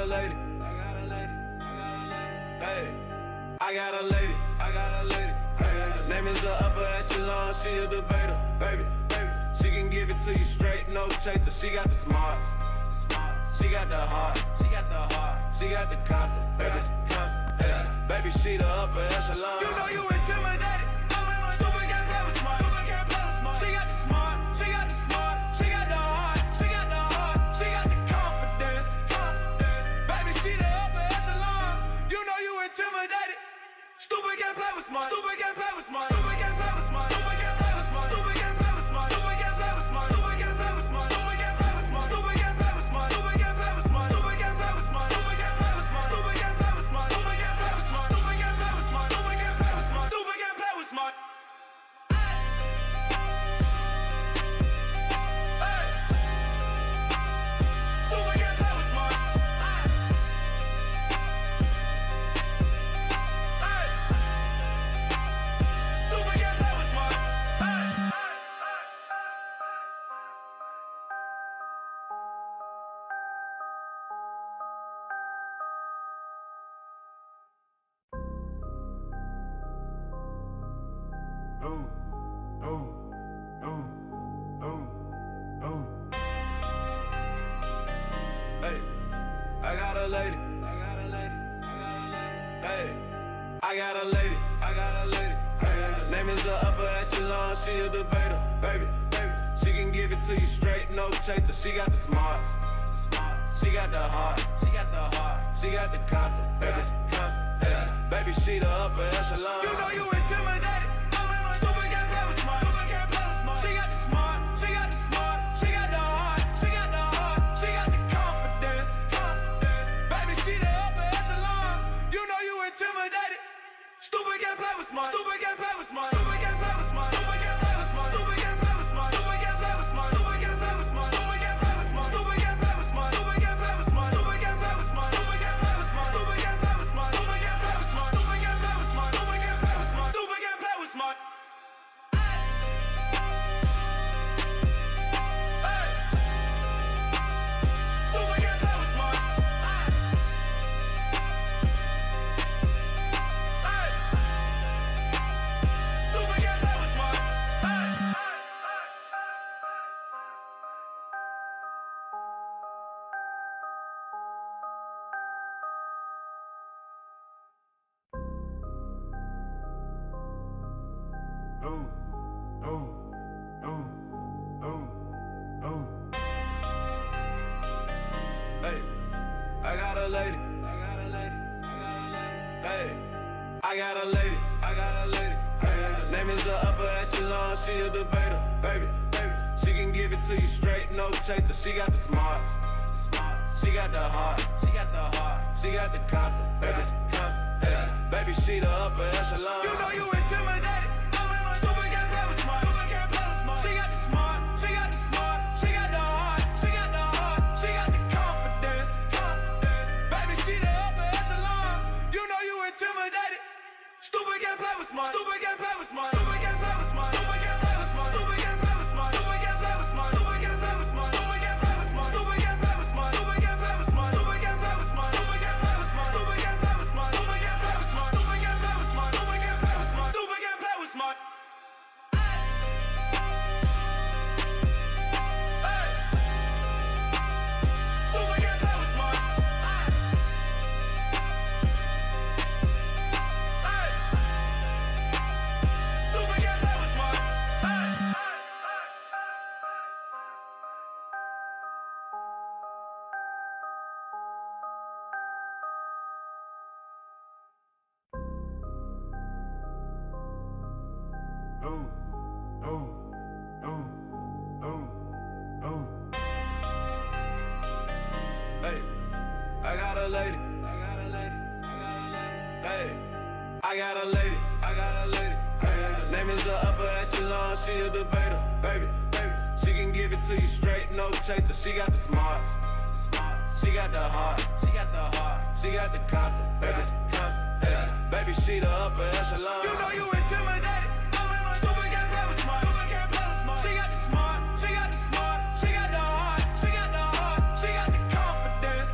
a lady, I got a lady, I got a lady. Hey, I got a lady, I got a lady. Hey, name is the upper echelon, she a debater, baby, baby. She can give it to you straight, no chaser. She got the smarts, she got the heart, she got the heart, she got the confidence, baby, confidence. Yeah. Baby, she the upper echelon. You know you intimidated. Stupid can't play with smart. She got the smart, she got the smart, she got the heart, she got the heart, she got the confidence. Baby, she the upper echelon. You know you intimidated. Stupid can't play with smart. Stupid can't play with smart. Stupid can't play with smart. Stupid can't play with smart. Stupid can't play with smart. Stupid can't play with smart. Stupid can't play with smart. Stupid can't play with smart. Stupid can't play with smart. Stupid can't play with smart. Stupid can't play with smart. Stupid can't play with smart. Stupid can't play with smart. Stupid can't play with smart. Stupid can't play with smart. Stupid can't play with smart. Stupid can't play with smart. Hey, I got a lady, I got a lady, I got a lady. Hey, I got a lady, I got a lady. Hey, name is the upper echelon, she a debater, baby, baby. She can give it to you straight, no chaser. She got the smarts, she got the heart, she got the heart, she got the confidence, baby, confidence. Yeah. Baby, she the upper echelon. You know you intimidated. Stupid can't play with smart. Stupid can't play with smart. She got the smart, she got the smart, she got the heart, she got the heart, she got the confidence. Baby, she the upper echelon. You know you intimidated. Stupid can't play with smart. Stupid can't play with smart. Stupid can't play with smart. Stupid can't play with smart. Stupid can't play with smart. Stupid can't play with smart. Stupid can't play with smart. Stupid can't play with smart. Stupid can't play with smart. Stupid can't play with smart. Stupid can't play with smart. Stupid can't play with smart. Stupid can't play with smart. Stupid can't play with smart. Stupid can't play with smart. Stupid can't play with smart. Stupid can't play with smart. Hey, I got a lady, I got a lady, I got a lady. Hey, I got a lady, I got a lady. Hey, name is the upper echelon, she a debater, baby, baby. She can give it to you straight, no chaser. She got the smarts, she got the heart, she got the heart, she got the confidence, baby, confidence. Yeah. Baby, she the upper echelon. You know you intimidated. Stupid can't play with smart. Stupid can't play with smart. She got the smart, she got the smart, she got the heart, she got the heart, she got the confidence. Baby, she the upper echelon. You know you intimidated. Stupid can't play with smart. Stupid can't play with smart. Stupid can't play with smart. Stupid can't play with smart. Stupid can't play with smart. Stupid can't play with smart. Stupid can't play with smart. Stupid can't play with smart. Stupid can't play with smart. Stupid can't play with smart. Stupid can't play with smart. Stupid can't play with smart. Stupid can't play with smart. Stupid can't play with smart. Stupid can't play with smart. Stupid can't play with smart. Stupid can't play with smart. Hey, I got a lady, I got a lady, I got a lady. Hey, I got a lady, I got a lady. Hey, name is the upper echelon, she a debater, baby, baby. She can give it to you straight, no chaser. She got the smarts, she got the heart, she got the heart, she got the confidence, baby, confidence. Yeah. Baby, she the upper echelon. You know you intimidated. Stupid can't play with smart. Stupid can't play with smart. She got the smart, she got the smart, she got the heart, she got the heart, she got the confidence.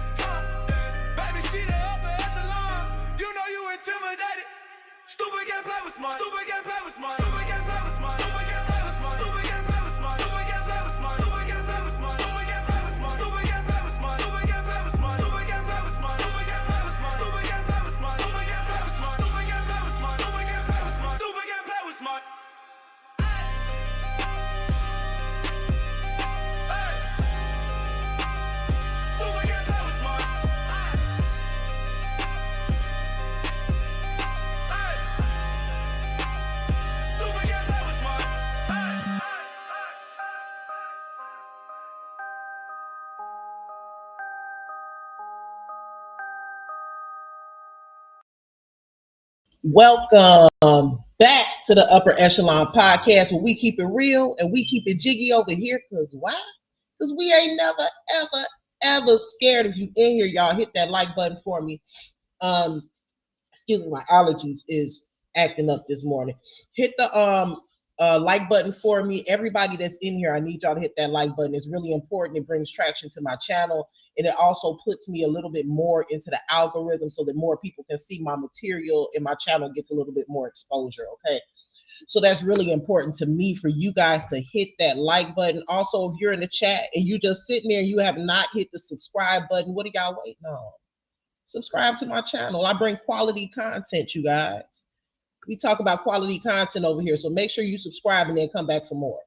Welcome back to the Upper Echelon Podcast where we keep it real and we keep it jiggy over here. Cause why? Cause we ain't never, ever, ever scared. If you in here, y'all hit that like button for me. Um, excuse me, my allergies is acting up this morning. Hit the like button for me. Everybody that's in here, I need y'all to hit that like button. It's really important. It brings traction to my channel, and it also puts me a little bit more into the algorithm so that more people can see my material and my channel gets a little bit more exposure. Okay. So that's really important to me for you guys to hit that like button. Also, if you're in the chat and you just sitting there and you have not hit the subscribe button, what are y'all waiting on? Subscribe to my channel. I bring quality content, you guys. We talk about quality content over here. So make sure you subscribe and then come back for more.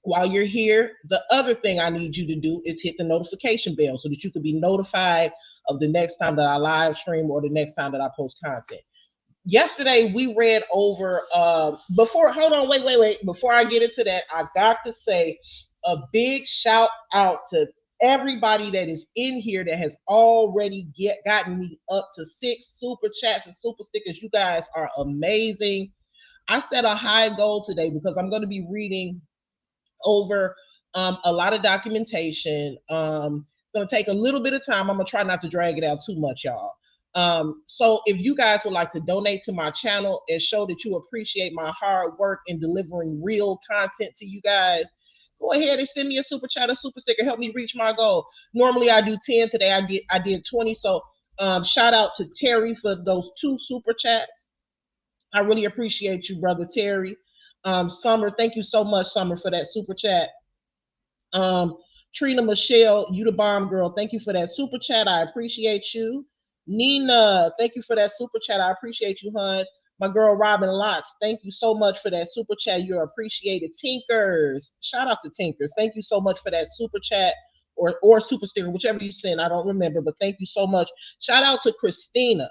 While you're here, the other thing I need you to do is hit the notification bell so that you can be notified of the next time that I live stream or the next time that I post content. Yesterday we read over before hold on, wait. Before I get into that, I got to say a big shout out to everybody that is in here that has already gotten me up to 6 super chats and super stickers. You guys are amazing. I set a high goal today because I'm going to be reading over a lot of documentation. It's going to take a little bit of time. I'm going to try not to drag it out too much, y'all. So if you guys would like to donate to my channel and show that you appreciate my hard work in delivering real content to you guys, go ahead and send me a super chat or super sticker. Help me reach my goal. Normally I do 10. Today I did 20. So shout out to Terry for those 2 super chats. I really appreciate you, brother Terry. Summer, thank you so much, Summer, for that super chat. Trina Michelle, you the bomb girl. Thank you for that super chat. I appreciate you. Nina, thank you for that super chat. I appreciate you, hun. My girl Robin Lotz, thank you so much for that super chat. You're appreciated. Tinkers, shout out to Tinkers. Thank you so much for that super chat or super sticker, whichever you send. I don't remember, but thank you so much. Shout out to Christina.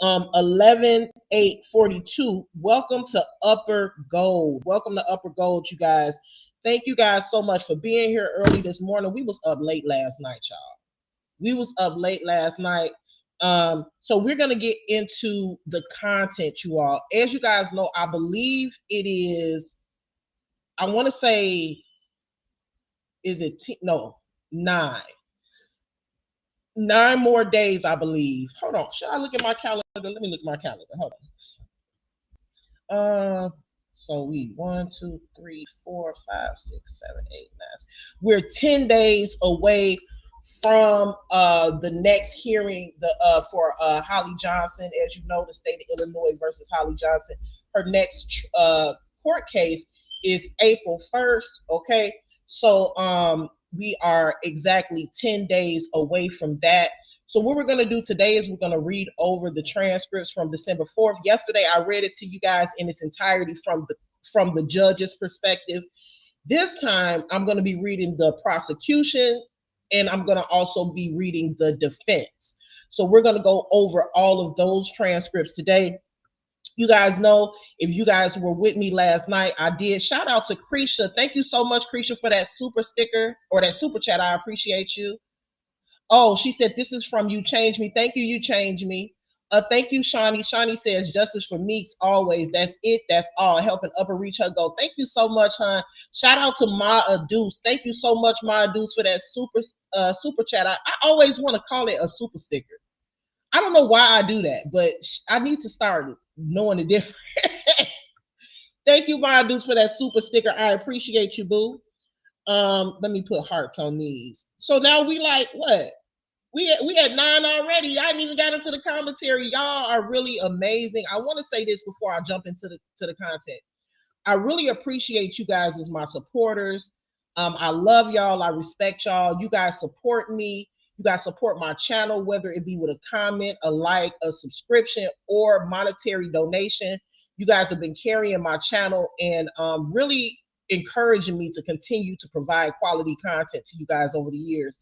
11-8-42. Welcome to Upper Gold. Welcome to Upper Gold, you guys. Thank you guys so much for being here early this morning. We was up late last night, y'all. We was up late last night. So we're gonna get into the content, you all. As you guys know, I believe it is. I want to say, is it no 9? 9 more days, I believe. Hold on. Should I look at my calendar? Let me look at my calendar. Hold on. So we 1, 2, 3, 4, 5, 6, 7, 8, 9. We're 10 days away from the next hearing for Holly Johnson. As you know, the state of Illinois versus Holly Johnson. Her next court case is April 1st. Okay. So we are exactly 10 days away from that. So what we're going to do today is we're going to read over the transcripts from December 4th. Yesterday, I read it to you guys in its entirety from the judge's perspective. This time, I'm going to be reading the prosecution, and I'm going to also be reading the defense. So we're going to go over all of those transcripts today. You guys know, if you guys were with me last night, I did. Shout out to Creisha. Thank you so much, Creisha, for that super sticker or that super chat. I appreciate you. Oh, she said, this is from You Change Me. Thank you, You Change Me. Thank you, Shawnee. Shawnee says, justice for Meeks always. That's it. That's all. Helping Upper reach her goal. Thank you so much, hon. Shout out to Ma Deuce. Thank you so much, Ma Deuce, for that super chat. I always want to call it a super sticker. I don't know why I do that, but I need to start knowing the difference. Thank you, Ma Deuce, for that super sticker. I appreciate you, boo. Let me put hearts on these. So now we like what? We at 9 already. I ain't even got into the commentary. Y'all are really amazing. I want to say this before I jump into the content. I really appreciate you guys as my supporters. I love y'all. I respect y'all. You guys support me. You guys support my channel, whether it be with a comment, a like, a subscription, or monetary donation. You guys have been carrying my channel and really encouraging me to continue to provide quality content to you guys over the years.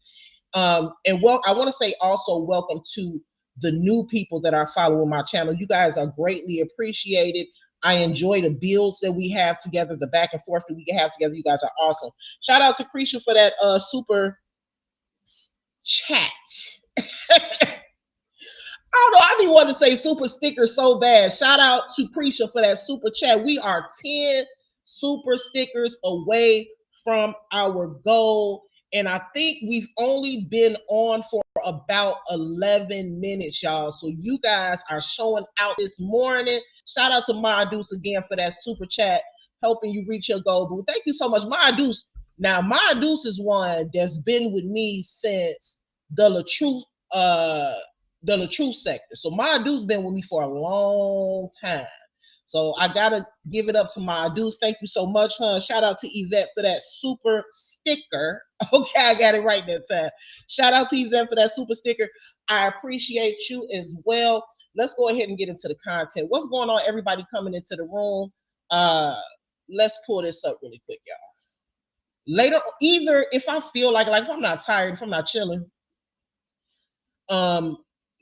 I want to say also welcome to the new people that are following my channel. You guys are greatly appreciated. I enjoy the builds that we have together, the back and forth that we can have together. You guys are awesome. Shout out to Creisha for that super chat. I don't know. I be wanting to say super sticker so bad. Shout out to Prisha for that super chat. We are 10 super stickers away from our goal. And I think we've only been on for about 11 minutes, y'all. So you guys are showing out this morning. Shout out to Maya Deuce again for that super chat, helping you reach your goal. But thank you so much, Maya Deuce. Now, Maya Deuce is one that's been with me since the LaTruth sector. So Maya Deuce been with me for a long time. So I gotta give it up to Maya Deuce. Thank you so much, huh? Shout out to Yvette for that super sticker. Okay, I got it right that time. Shout out to Yvette for that super sticker. I appreciate you as well. Let's go ahead and get into the content. What's going on, everybody coming into the room? Let's pull this up really quick, y'all. Later, either if I feel like if I'm not tired, if I'm not chilling,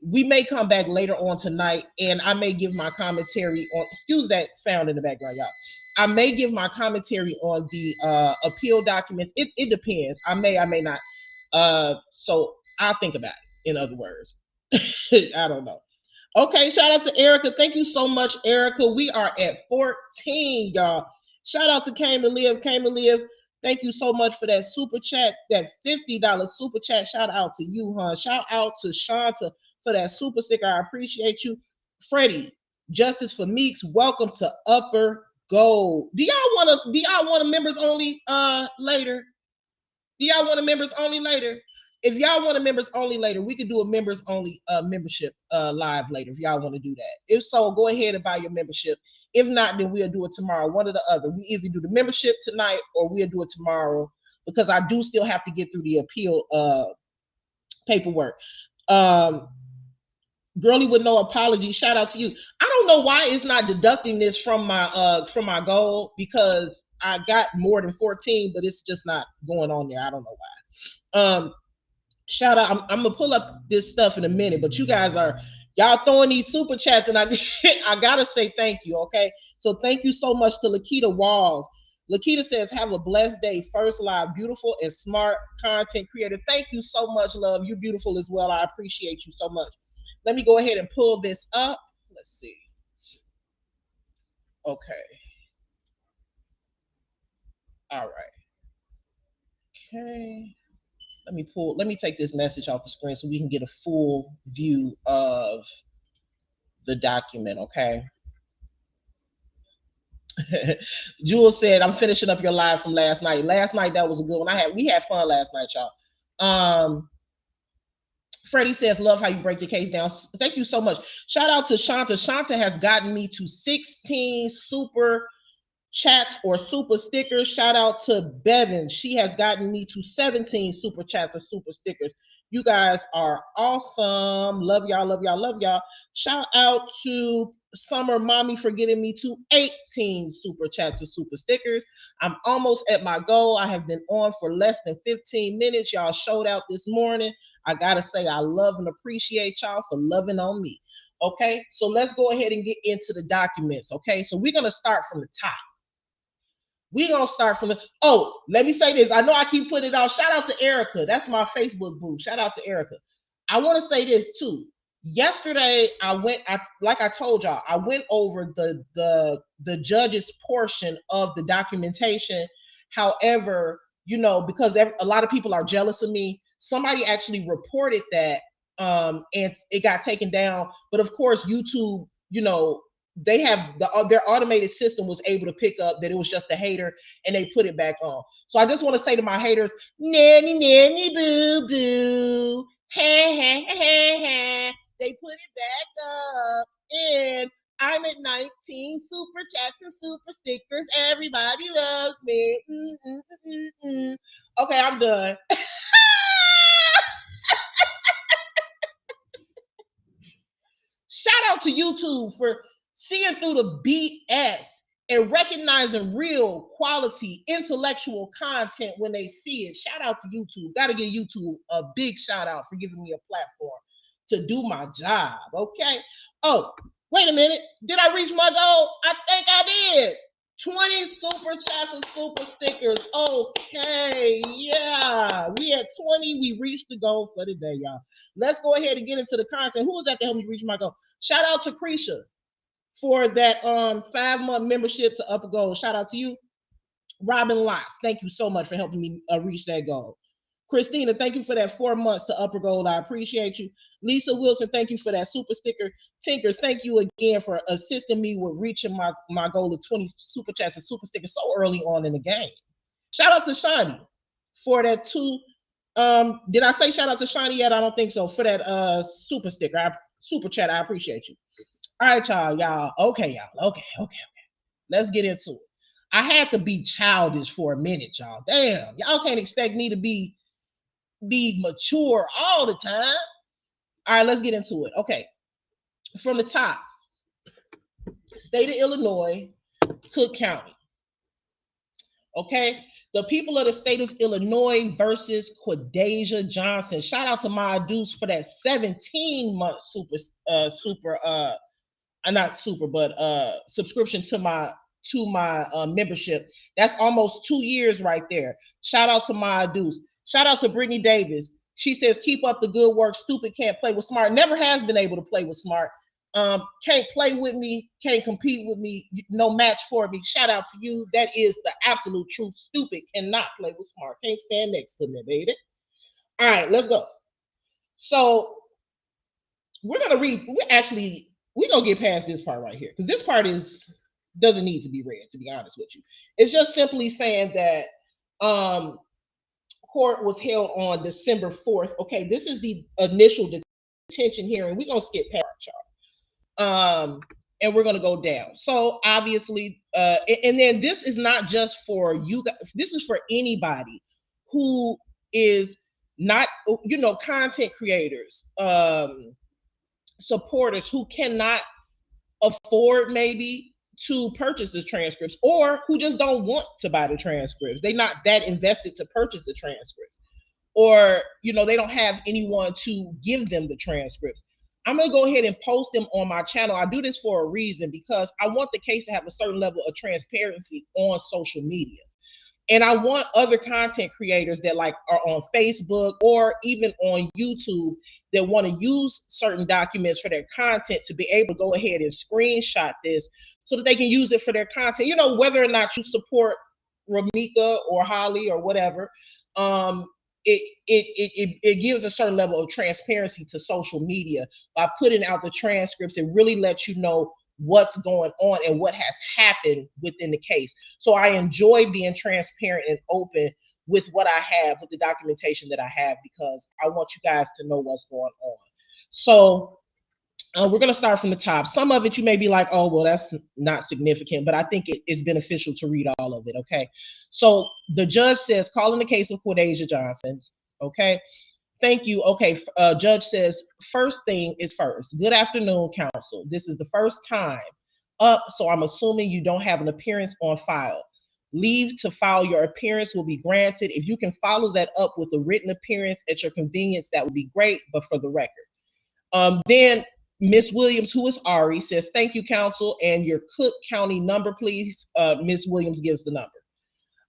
we may come back later on tonight and I may give my commentary on, excuse that sound in the background, y'all. I may give my commentary on the appeal documents. It depends. I may not. So I'll think about it, in other words. I don't know. Okay, shout out to Erica. Thank you so much, Erica. We are at 14, y'all. Shout out to Came to Live. Came to Live. Thank you so much for that super chat, that $50 super chat. Shout out to you, huh? Shout out to Shanta for that super sticker. I appreciate you. Freddie, Justice for Meeks, welcome to Upper Gold. Do y'all want a members only later? Do y'all want a members only later? If y'all want a members only later, we could do a members only membership live later if y'all want to do that. If so, go ahead and buy your membership. If not, then we'll do it tomorrow. One or the other. We either do the membership tonight or we'll do it tomorrow because I do still have to get through the appeal paperwork. Girly with no apology. Shout out to you. I don't know why it's not deducting this from my goal because I got more than 14, but it's just not going on there. I don't know why. Shout out. I'm gonna pull up this stuff in a minute, but you guys are y'all throwing these super chats, and I gotta say thank you. Okay, so thank you so much to Lakita Walls. Lakita says, "Have a blessed day. First live, beautiful and smart content creator." Thank you so much, love. You're beautiful as well. I appreciate you so much. Let me go ahead and pull this up. Let's see. Okay. All right. Okay. Let me take this message off the screen so we can get a full view of the document, okay? Jules said, I'm finishing up your live from last night. Last night, that was a good one. We had fun last night, y'all. Freddie says, love how you break the case down. Thank you so much. Shout out to Shanta. Shanta has gotten me to 16 super chats or super stickers. Shout out to Bevan. She has gotten me to 17 super chats or super stickers. You guys are awesome. Love y'all, love y'all, love y'all. Shout out to Summer Mommy for getting me to 18 super chats or super stickers. I'm almost at my goal. I have been on for less than 15 minutes. Y'all showed out this morning. I gotta say, I love and appreciate y'all for loving on me. Okay, so let's go ahead and get into the documents. Okay, so we're gonna start from the top. We're going to start from let me say this. I know I keep putting it out. Shout out to Erica. That's my Facebook boo. Shout out to Erica. I want to say this too. Yesterday, like I told y'all, I went over the judge's portion of the documentation. However, because a lot of people are jealous of me, somebody actually reported that and it got taken down. But of course, YouTube, they have their automated system was able to pick up that it was just a hater and they put it back on. So I just want to say to my haters, nanny, nanny, boo, boo, ha, ha, ha, ha. They put it back up and I'm at 19 super chats and super stickers. Everybody loves me. Okay, I'm done. Shout out to YouTube for seeing through the BS and recognizing real quality intellectual content when they see it. Shout out to YouTube. Got to give YouTube a big shout out for giving me a platform to do my job. Okay. Oh, wait a minute. Did I reach my goal? I think I did. 20 super chats and super stickers. Okay. Yeah. We at 20. We reached the goal for the day, y'all. Let's go ahead and get into the content. Who was that to help me reach my goal? Shout out to Creisha for that 5-month membership to Upper Gold. Shout out to you. Robin Locks, thank you so much for helping me reach that goal. Christina, thank you for that 4 months to Upper Gold. I appreciate you. Lisa Wilson, thank you for that super sticker. Tinkers, thank you again for assisting me with reaching my goal of 20 super chats and super stickers so early on in the game. Shout out to Shani for that 2. Did I say shout out to Shani yet? I don't think so. For that super sticker, super chat, I appreciate you. All right, y'all. Okay, y'all. Okay. Let's get into it. I had to be childish for a minute, y'all. Damn, y'all can't expect me to be mature all the time. All right, let's get into it. Okay, from the top, state of Illinois, Cook County. Okay, the people of the state of Illinois versus Quadasia Johnson. Shout out to my Deuce for that 17-month subscription to my membership. That's almost 2 years right there. Shout out to my Deuce. Shout out to Brittany Davis. She says, keep up the good work. Stupid can't play with smart. Never has been able to play with smart. Can't play with me. Can't compete with me. No match for me. Shout out to you. That is the absolute truth. Stupid cannot play with smart. Can't stand next to me, baby. All right, let's go. So we're going to read. We're going to get past this part right here because this part doesn't need to be read, to be honest with you. It's just simply saying that court was held on December 4th. Okay, this is the initial detention hearing. We're going to skip past y'all. And we're going to go down. So obviously, and then this is not just for you guys. This is for anybody who is not, content creators, supporters who cannot afford maybe to purchase the transcripts, or who just don't want to buy the transcripts. They're not that invested to purchase the transcripts, or they don't have anyone to give them the transcripts. I'm going to go ahead and post them on my channel. I do this for a reason, because I want the case to have a certain level of transparency on social media. And I want other content creators that are on Facebook or even on YouTube that want to use certain documents for their content to be able to go ahead and screenshot this so that they can use it for their content. Whether or not you support Ramika or Holly or whatever, it gives a certain level of transparency to social media by putting out the transcripts. It really lets you know what's going on and what has happened within the case. So I enjoy being transparent and open with what I have, with the documentation that I have, because I want you guys to know what's going on. So we're going to start from the top. Some of it you may be like, oh, well, that's not significant, but I think it is beneficial to read all of it. Okay. So the judge says, calling the case of Quadasia Johnson. Okay. Thank you. Okay. Judge says, first thing is first. Good afternoon, counsel. This is the first time up, so I'm assuming you don't have an appearance on file. Leave to file your appearance will be granted. If you can follow that up with a written appearance at your convenience, that would be great, but for the record. Then Ms. Williams, who is Ari, says, thank you, counsel, and your Cook County number, please. Ms. Williams gives the number.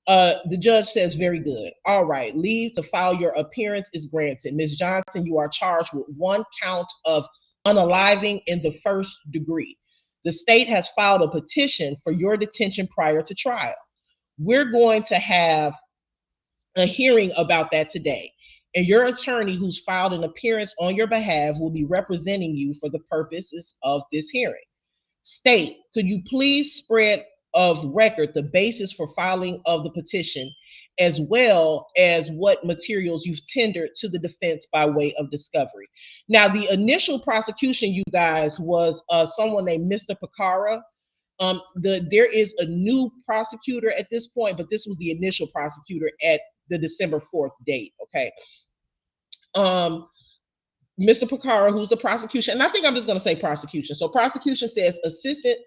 The judge says, very good. All right, leave to file your appearance is granted. Ms. Johnson, you are charged with 1 count of unaliving in the 1st degree. The state has filed a petition for your detention prior to trial. We're going to have a hearing about that today, and your attorney who's filed an appearance on your behalf will be representing you for the purposes of this hearing. State, could you please spread of record the basis for filing of the petition, as well as what materials you've tendered to the defense by way of discovery? Now, the initial prosecution, you guys, was someone named Mr. Picara. There is a new prosecutor at this point, but this was the initial prosecutor at the December 4th date. Okay. Mr. Picara, who's the prosecution, and I think I'm just going to say prosecution. So prosecution says Assistant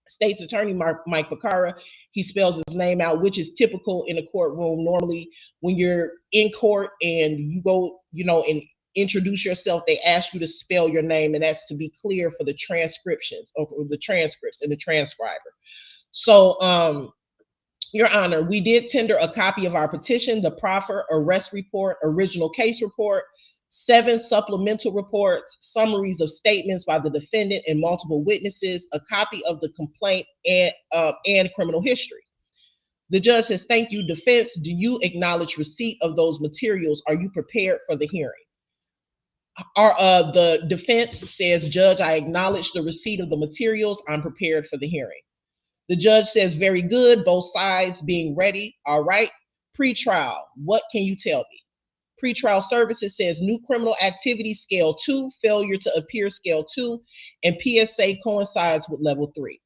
State's Attorney Mike Picara. He spells his name out, which is typical in a courtroom. Normally, when you're in court and you go, and introduce yourself, they ask you to spell your name, and that's to be clear for the transcriptions or the transcripts and the transcriber. So Your Honor, we did tender a copy of our petition, the proffer, arrest report, original case report, 7 supplemental reports, summaries of statements by the defendant and multiple witnesses, a copy of the complaint, and criminal history. The judge says, thank you, defense. Do you acknowledge receipt of those materials? Are you prepared for the hearing? The defense says, Judge, I acknowledge the receipt of the materials. I'm prepared for the hearing. The judge says, very good, both sides being ready. All right. Pre-trial, what can you tell me? Pre-trial services says new criminal activity scale 2, failure to appear scale 2, and PSA coincides with level 3.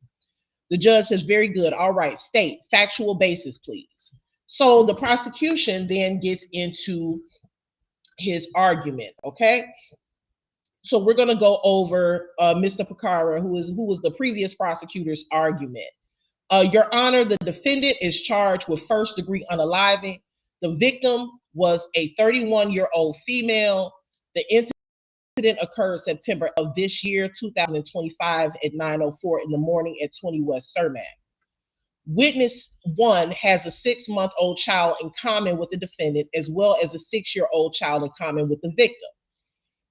The judge says, very good. All right, state factual basis, please. So the prosecution then gets into his argument, okay? So we're going to go over Mr. Picara, who was the previous prosecutor's argument. Your Honor, the defendant is charged with first-degree unaliving. The victim was a 31-year-old female. The incident occurred September of this year, 2025, at 9:04 in the morning at 20 West Cermak. Witness 1 has a 6-month-old child in common with the defendant, as well as a 6-year-old child in common with the victim.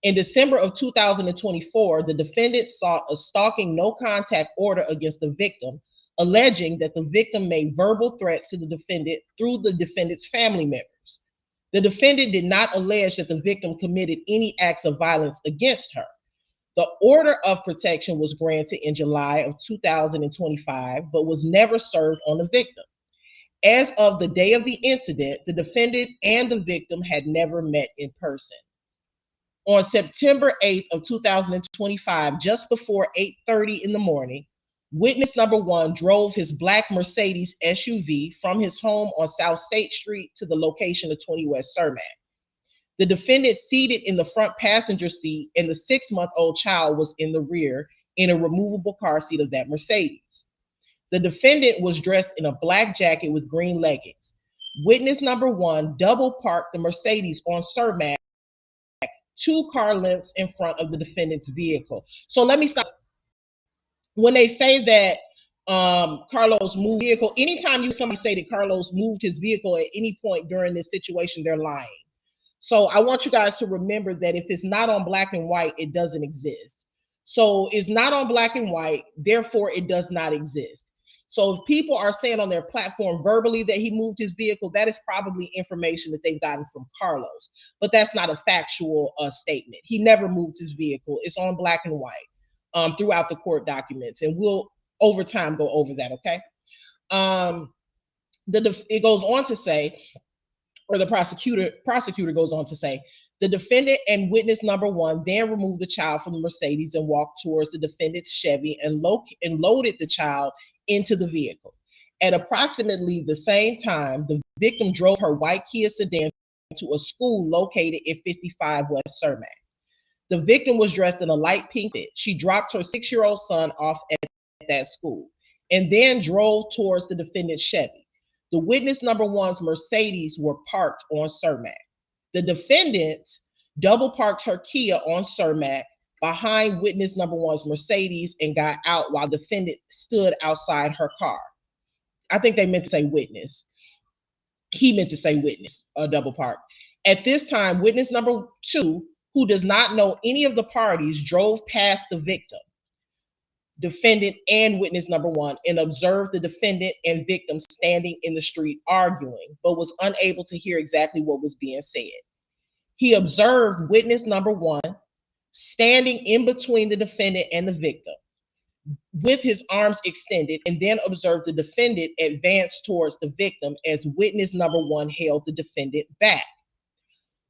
In December of 2024, the defendant sought a stalking no-contact order against the victim, alleging that the victim made verbal threats to the defendant through the defendant's family members. The defendant did not allege that the victim committed any acts of violence against her. The order of protection was granted in July of 2025, but was never served on the victim. As of the day of the incident, the defendant and the victim had never met in person. On September 8th of 2025, just before 8:30 in the morning, witness number 1 drove his black Mercedes SUV from his home on South State Street to the location of 20 West Cermak. The defendant seated in the front passenger seat, and the 6-month-old child was in the rear in a removable car seat of that Mercedes. The defendant was dressed in a black jacket with green leggings. Witness number 1 double parked the Mercedes on Cermak 2 car lengths in front of the defendant's vehicle. So let me stop. When they say that Carlos moved vehicle, anytime somebody say that Carlos moved his vehicle at any point during this situation, they're lying. So I want you guys to remember that if it's not on black and white, it doesn't exist. So it's not on black and white, therefore it does not exist. So if people are saying on their platform verbally that he moved his vehicle, that is probably information that they've gotten from Carlos, but that's not a factual statement. He never moved his vehicle. It's on black and white throughout the court documents, and we'll over time go over that, okay? It goes on to say, or the prosecutor goes on to say, the defendant and witness number 1 then removed the child from the Mercedes and walked towards the defendant's Chevy and loaded the child into the vehicle. At approximately the same time, the victim drove her white Kia sedan to a school located at 55 West Cermak. The victim was dressed in a light pink fit. She dropped her 6-year-old son off at that school and then drove towards the defendant's Chevy. The witness number 1's Mercedes were parked on Cermak. The defendant double parked her Kia on Cermak behind witness number 1's Mercedes and got out while the defendant stood outside her car. I think they meant to say witness. He meant to say witness, double park. At this time, witness number 2, who does not know any of the parties, drove past the victim, defendant, and witness number 1 and observed the defendant and victim standing in the street arguing, but was unable to hear exactly what was being said. He observed witness number 1 standing in between the defendant and the victim with his arms extended, and then observed the defendant advance towards the victim as witness number 1 held the defendant back.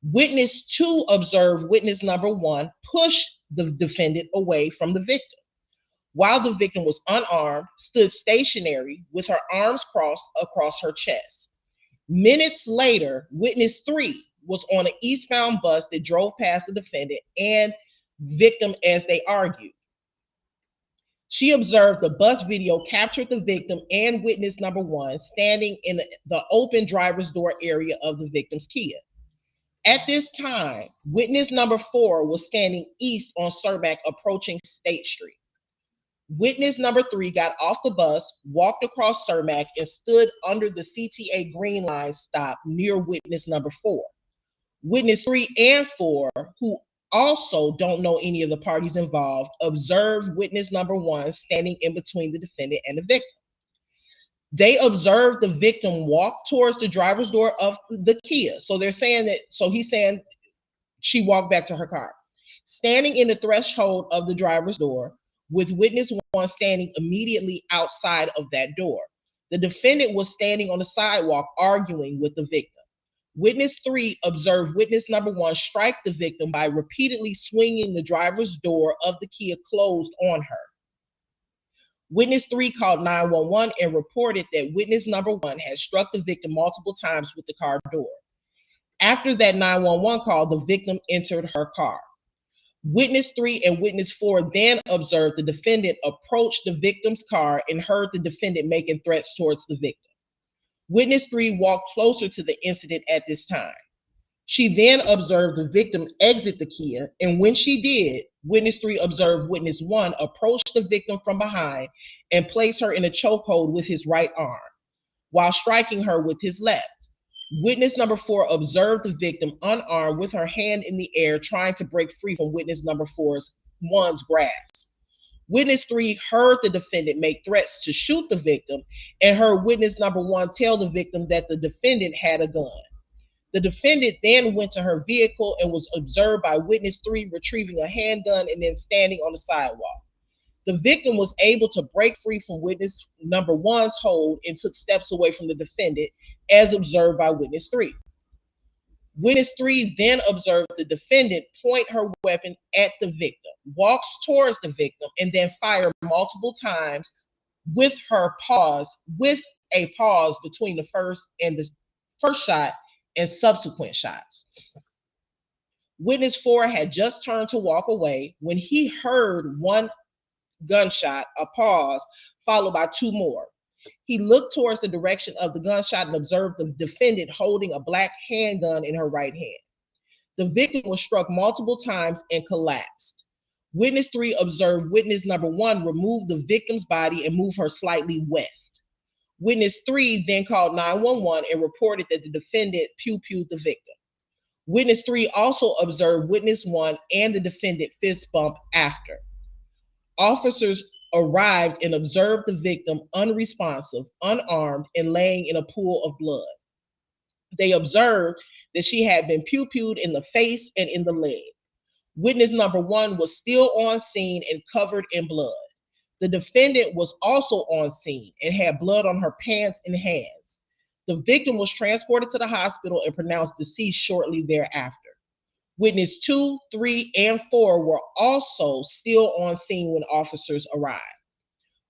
Witness 2 observed witness number 1 push the defendant away from the victim, while the victim was unarmed, stood stationary with her arms crossed across her chest. Minutes later, witness 3 was on an eastbound bus that drove past the defendant and victim as they argued. She observed the bus video captured the victim and witness number 1 standing in the open driver's door area of the victim's Kia. At this time, witness number 4 was standing east on Cermak approaching State Street. Witness number 3 got off the bus, walked across Cermak, and stood under the CTA green line stop near witness number 4. Witness 3 and 4, who also don't know any of the parties involved, observed witness number 1 standing in between the defendant and the victim. They observed the victim walk towards the driver's door of the Kia. So they're saying that, so he's saying she walked back to her car. Standing in the threshold of the driver's door, with witness 1 standing immediately outside of that door. The defendant was standing on the sidewalk arguing with the victim. Witness 3 observed witness number 1 strike the victim by repeatedly swinging the driver's door of the Kia closed on her. Witness 3 called 911 and reported that witness number 1 had struck the victim multiple times with the car door. After that 911 call, the victim entered her car. Witness 3 and witness 4 then observed the defendant approach the victim's car and heard the defendant making threats towards the victim. Witness 3 walked closer to the incident at this time. She then observed the victim exit the Kia, and when she did, witness 3 observed witness 1 approach the victim from behind and place her in a chokehold with his right arm, while striking her with his left. Witness number 4 observed the victim unarmed with her hand in the air, trying to break free from witness number 1's grasp. Witness 3 heard the defendant make threats to shoot the victim and heard witness number 1 tell the victim that the defendant had a gun. The defendant then went to her vehicle and was observed by witness 3 retrieving a handgun and then standing on the sidewalk. The victim was able to break free from witness number 1's hold and took steps away from the defendant, as observed by witness 3. Witness 3 then observed the defendant point her weapon at the victim, walks towards the victim, and then fired multiple times with a pause between the first shot and subsequent shots. Witness 4 had just turned to walk away when he heard one gunshot, a pause, followed by 2 more. He looked towards the direction of the gunshot and observed the defendant holding a black handgun in her right hand. The victim was struck multiple times and collapsed. Witness 3 observed witness number 1 remove the victim's body and move her slightly west. Witness 3 then called 911 and reported that the defendant pew-pewed the victim. Witness 3 also observed witness 1 and the defendant fist bump after. Officers arrived and observed the victim unresponsive, unarmed, and laying in a pool of blood. They observed that she had been pew-pewed in the face and in the leg. Witness number 1 was still on scene and covered in blood. The defendant was also on scene and had blood on her pants and hands. The victim was transported to the hospital and pronounced deceased shortly thereafter. Witness 2, 3, and 4 were also still on scene when officers arrived.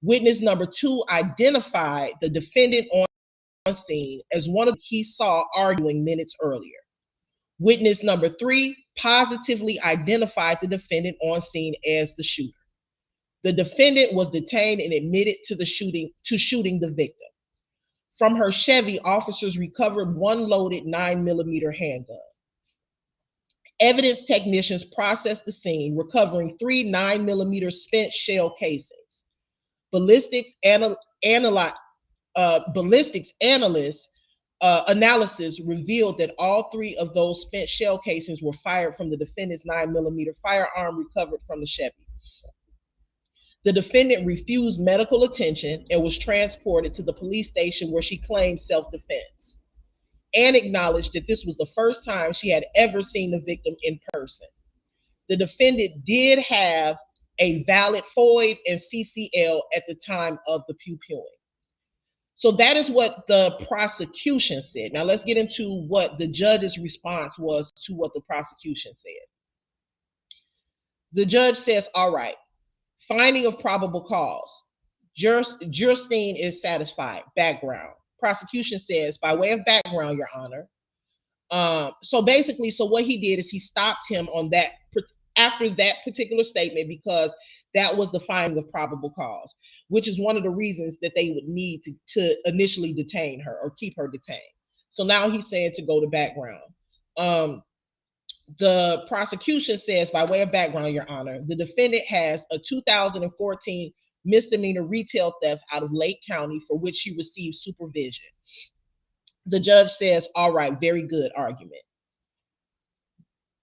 Witness number 2 identified the defendant on scene as one of he saw arguing minutes earlier. Witness number 3 positively identified the defendant on scene as the shooter. The defendant was detained and admitted to shooting the victim. From her Chevy, officers recovered 1 loaded 9mm handgun. Evidence technicians processed the scene, recovering 3 9mm spent shell casings. Ballistics analysis revealed that all 3 of those spent shell casings were fired from the defendant's 9mm firearm recovered from the Chevy. The defendant refused medical attention and was transported to the police station where she claimed self-defense and acknowledged that this was the first time she had ever seen the victim in person. The defendant did have a valid FOID and CCL at the time of the pew-pewing. So that is what the prosecution said. Now let's get into what the judge's response was to what the prosecution said. The judge says, all right, finding of probable cause. Jurstein is satisfied. Background. Prosecution says, by way of background, Your Honor. So what he did is he stopped him on that after that particular statement because that was the finding of probable cause, which is one of the reasons that they would need to initially detain her or keep her detained. So now he's saying to go to background. The prosecution says, by way of background, Your Honor, the defendant has a 2014 misdemeanor retail theft out of Lake County, for which she received supervision. The judge says, all right, very good argument.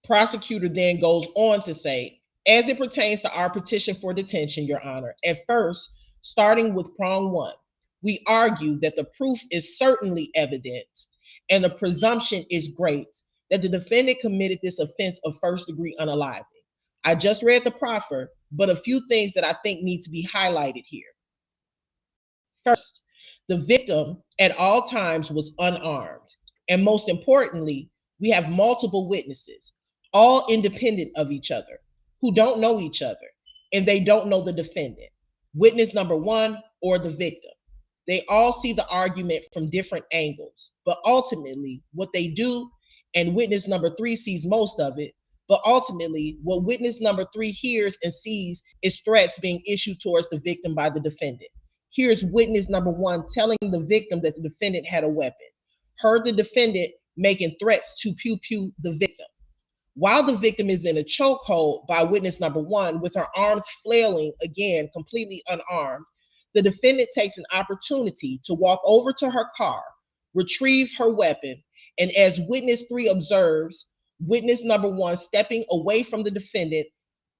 Prosecutor then goes on to say, as it pertains to our petition for detention, Your Honor, at first, starting with prong one, we argue that the proof is certainly evident and the presumption is great that the defendant committed this offense of first-degree unaliving. I just read the proffer, but a few things that I think need to be highlighted here. First, the victim at all times was unarmed. And most importantly, we have multiple witnesses, all independent of each other, who don't know each other, and they don't know the defendant, witness number one or the victim. They all see the argument from different angles, but ultimately what they do, and witness number three sees most of it, but ultimately what witness number three hears and sees is threats being issued towards the victim by the defendant. Here's witness number one telling the victim that the defendant had a weapon, heard the defendant making threats to pew the victim. While the victim is in a chokehold by witness number one with her arms flailing, again, completely unarmed, the defendant takes an opportunity to walk over to her car, retrieve her weapon, and as witness three observes, witness number one stepping away from the defendant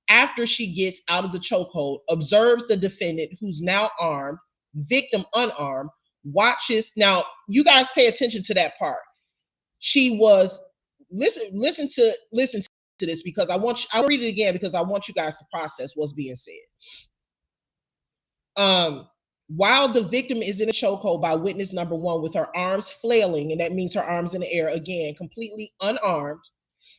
after she gets out of the chokehold, observes the defendant who's now armed, victim unarmed, watches. Now, you guys pay attention to that part. She was listen to this because I'll read it again because I want you guys to process what's being said. While the victim is in a chokehold by witness number one with her arms flailing, and that means her arms in the air again, completely unarmed,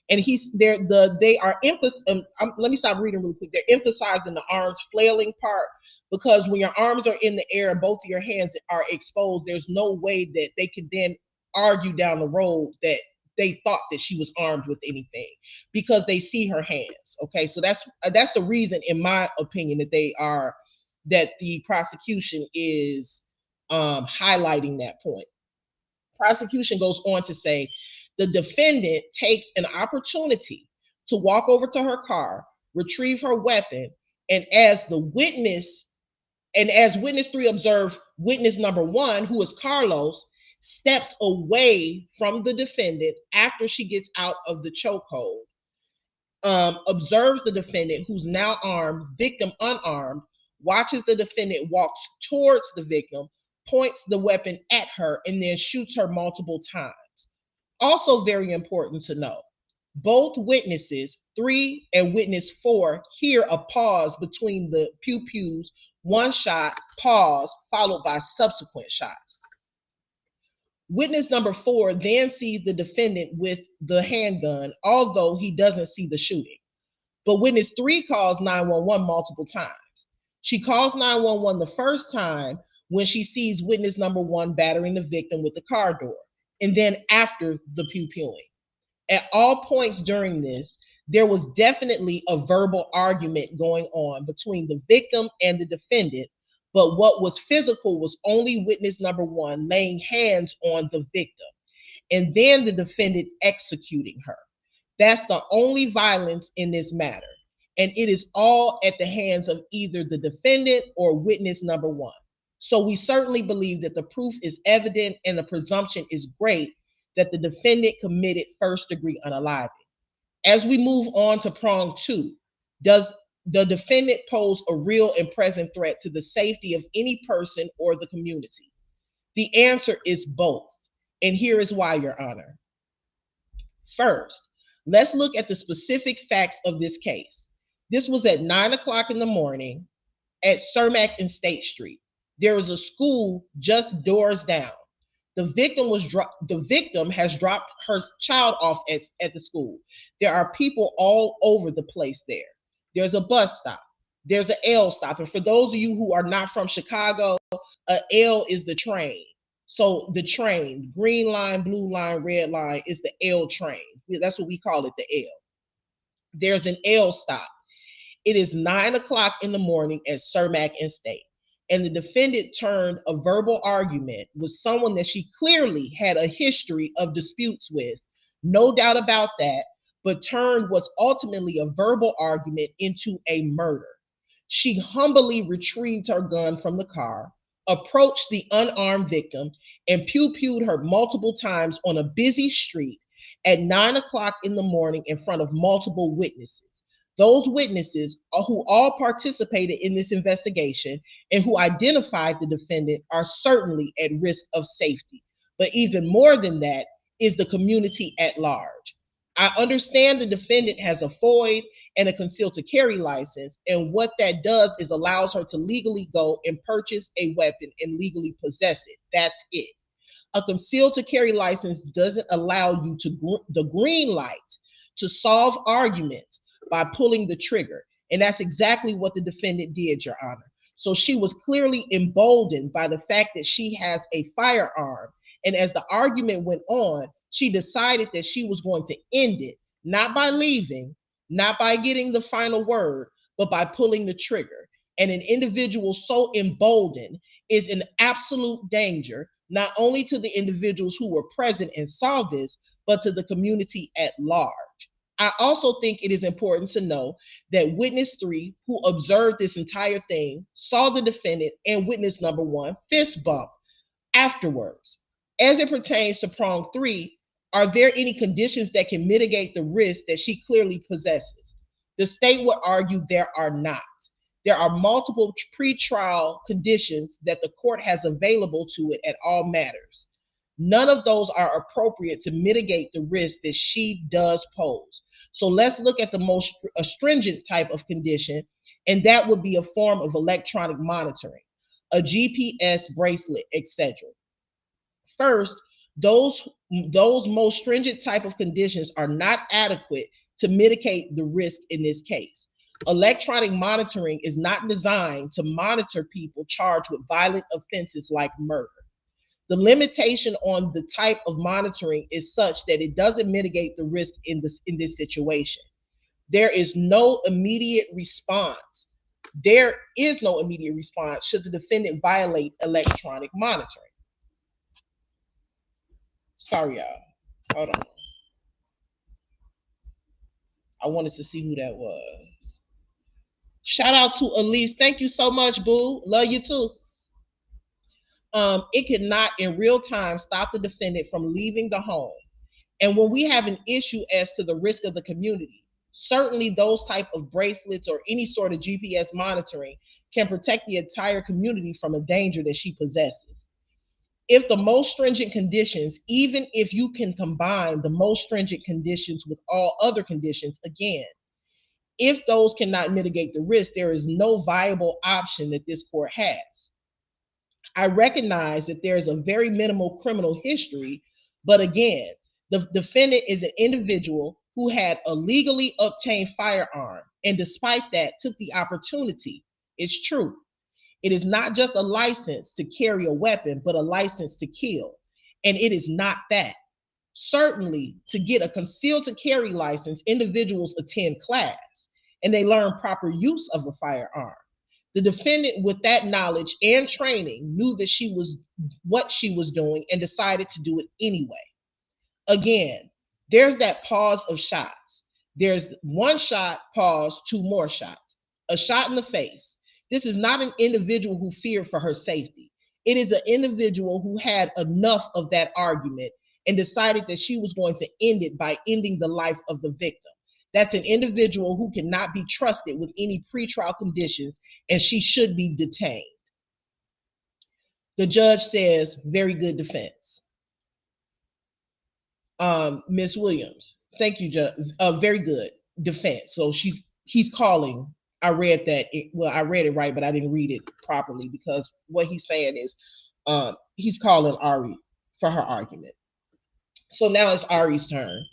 and they are emphasizing. Let me stop reading really quick. They're emphasizing the arms flailing part because when your arms are in the air and both of your hands are exposed, there's no way that they could then argue down the road that they thought that she was armed with anything because they see her hands. Okay, so that's the reason, in my opinion, that the prosecution is highlighting that point. Prosecution goes on to say the defendant takes an opportunity to walk over to her car, retrieve her weapon, and as witness three observes, witness number one, who is Carlos, steps away from the defendant after she gets out of the chokehold, observes the defendant who's now armed, victim unarmed, watches the defendant walks towards the victim, points the weapon at her, and then shoots her multiple times. Also very important to know, both witnesses, 3 and witness 4, hear a pause between the pew-pews, one shot, pause, followed by subsequent shots. Witness number 4 then sees the defendant with the handgun, although he doesn't see the shooting. But witness 3 calls 911 multiple times. She calls 911 the first time when she sees witness number 1 battering the victim with the car door, and then after the pew-pewing. At all points during this, there was definitely a verbal argument going on between the victim and the defendant, but what was physical was only witness number 1 laying hands on the victim, and then the defendant executing her. That's the only violence in this matter, and it is all at the hands of either the defendant or witness number 1. So we certainly believe that the proof is evident and the presumption is great that the defendant committed first-degree unaliving. As we move on to prong 2, does the defendant pose a real and present threat to the safety of any person or the community? The answer is both, and here is why, Your Honor. First, let's look at the specific facts of this case. This was at 9 o'clock in the morning at Cermak and State Street. There was a school just doors down. The victim has dropped her child off at the school. There are people all over the place there. There's a bus stop. There's an L stop. And for those of you who are not from Chicago, a L is the train. So the train, green line, blue line, red line is the L train. That's what we call it, the L. There's an L stop. It is 9 o'clock in the morning at Cermak and State. And the defendant turned a verbal argument with someone that she clearly had a history of disputes with, no doubt about that, but turned what's ultimately a verbal argument into a murder. She humbly retrieved her gun from the car, approached the unarmed victim, and pew-pewed her multiple times on a busy street at 9 o'clock in the morning in front of multiple witnesses. Those witnesses who all participated in this investigation and who identified the defendant are certainly at risk of safety. But even more than that is the community at large. I understand the defendant has a FOID and a concealed to carry license, and what that does is allows her to legally go and purchase a weapon and legally possess it. That's it. A concealed to carry license doesn't allow you to the green light to solve arguments by pulling the trigger. And that's exactly what the defendant did, Your Honor. So she was clearly emboldened by the fact that she has a firearm. And as the argument went on, she decided that she was going to end it, not by leaving, not by getting the final word, but by pulling the trigger. And an individual so emboldened is in absolute danger, not only to the individuals who were present and saw this, but to the community at large. I also think it is important to know that witness 3, who observed this entire thing, saw the defendant and witness number 1 fist bump afterwards. As it pertains to prong 3, are there any conditions that can mitigate the risk that she clearly possesses? The state would argue there are not. There are multiple pretrial conditions that the court has available to it at all matters. None of those are appropriate to mitigate the risk that she does pose. So let's look at the most stringent type of condition, and that would be a form of electronic monitoring, a GPS bracelet, etc. First, those most stringent type of conditions are not adequate to mitigate the risk in this case. Electronic monitoring is not designed to monitor people charged with violent offenses like murder. The limitation on the type of monitoring is such that it doesn't mitigate the risk in this situation. There is no immediate response. There is no immediate response should the defendant violate electronic monitoring. Sorry, y'all. Hold on. I wanted to see who that was. Shout out to Elise. Thank you so much, boo. Love you too. It cannot in real time stop the defendant from leaving the home. And when we have an issue as to the risk of the community, certainly those type of bracelets or any sort of GPS monitoring can protect the entire community from a danger that she possesses. If the most stringent conditions, even if you can combine the most stringent conditions with all other conditions, again, if those cannot mitigate the risk, there is no viable option that this court has. I recognize that there is a very minimal criminal history, but again, the defendant is an individual who had a legally obtained firearm, and despite that, took the opportunity. It's true. It is not just a license to carry a weapon, but a license to kill. And it is not that. Certainly, to get a concealed to carry license, individuals attend class and they learn proper use of a firearm. The defendant, with that knowledge and training, knew that she was what she was doing and decided to do it anyway. Again, there's that pause of shots. There's one shot, pause, two more shots. A shot in the face. This is not an individual who feared for her safety. It is an individual who had enough of that argument and decided that she was going to end it by ending the life of the victim. That's an individual who cannot be trusted with any pretrial conditions, and she should be detained. The judge says, very good defense. Ms. Williams, thank you, Judge. Very good defense. So he's calling. I read that. I read it right, but I didn't read it properly because what he's saying is he's calling Ari for her argument. So now it's Ari's turn.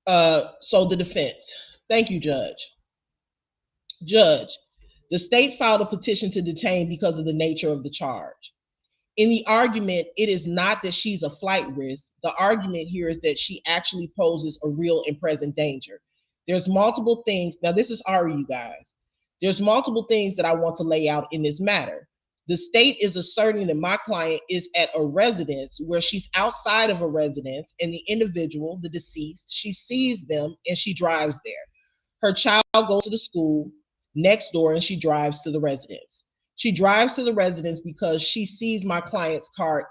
So the defense. Thank you, Judge. Judge, the state filed a petition to detain because of the nature of the charge. In the argument, it is not that she's a flight risk. The argument here is that she actually poses a real and present danger. There's multiple things. Now, this is Ari, you guys. There's multiple things that I want to lay out in this matter. The state is asserting that my client is at a residence where she's outside of a residence, and the individual, the deceased, she sees them and she drives there. Her child goes to the school next door and she drives to the residence. She drives to the residence because she sees my client's car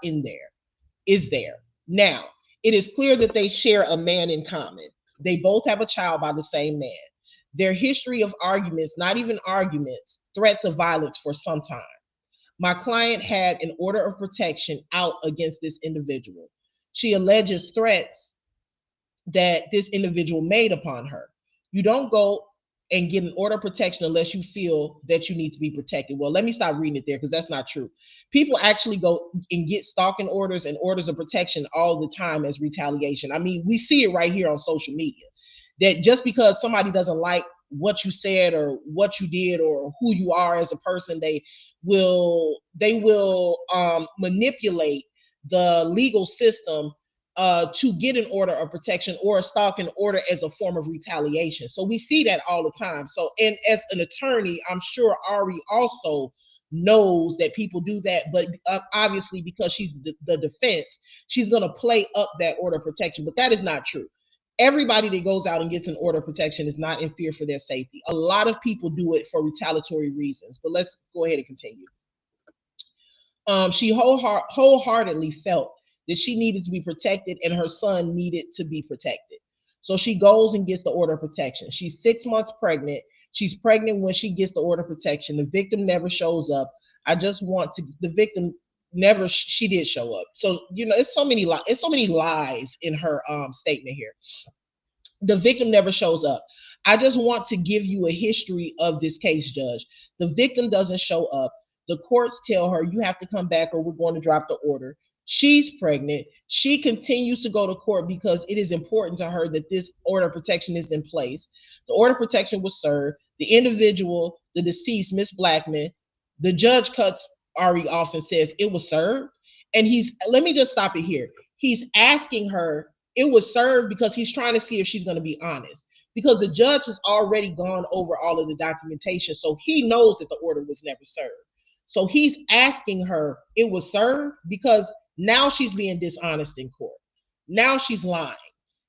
is there. Now, it is clear that they share a man in common. They both have a child by the same man. Their history of arguments, not even arguments, threats of violence for some time. My client had an order of protection out against this individual. She alleges threats that this individual made upon her. You don't go and get an order of protection unless you feel that you need to be protected. Well, let me stop reading it there because that's not true. People actually go and get stalking orders and orders of protection all the time as retaliation. I mean, we see it right here on social media, that just because somebody doesn't like what you said or what you did or who you are as a person, they will manipulate the legal system to get an order of protection or a stalking order as a form of retaliation. So we see that all the time. So, and as an attorney, I'm sure Ari also knows that people do that, but obviously because she's the defense, she's going to play up that order of protection, but that is not true. Everybody that goes out and gets an order of protection is not in fear for their safety. A lot of people do it for retaliatory reasons, but let's go ahead and continue. She wholeheartedly felt that she needed to be protected and her son needed to be protected. So she goes and gets the order of protection. She's 6 months pregnant. She's pregnant when she gets the order of protection. The victim never shows up. The victim never, she did show up. So, it's so many lies in her statement here. The victim never shows up. I just want to give you a history of this case, Judge. The victim doesn't show up. The courts tell her, you have to come back or we're going to drop the order. She's pregnant. She continues to go to court because it is important to her that this order of protection is in place. The order of protection was served. The individual, the deceased, Miss Blackman, the judge cuts Ari off and says it was served. And let me just stop it here. He's asking her, it was served, because he's trying to see if she's going to be honest. Because the judge has already gone over all of the documentation, so he knows that the order was never served. So he's asking her, it was served, because now she's being dishonest in court. Now she's lying.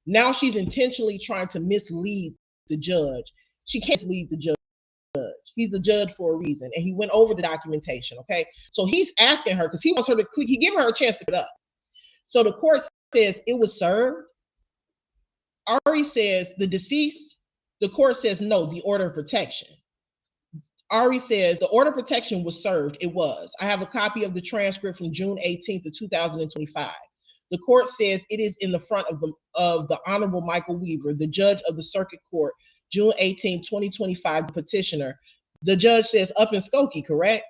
Now she's intentionally trying to mislead the judge. She can't mislead the judge. He's the judge for a reason, and he went over the documentation, okay? So he's asking her, because he wants her to, he gave her a chance to put up. So the court says it was served. Ari says the deceased. The court says no, the order of protection. Ari says the order of protection was served. It was. I have a copy of the transcript from June 18th of 2025. The court says it is in the front of the Honorable Michael Weaver, the judge of the circuit court, June 18, 2025, the petitioner. The judge says up in Skokie, correct?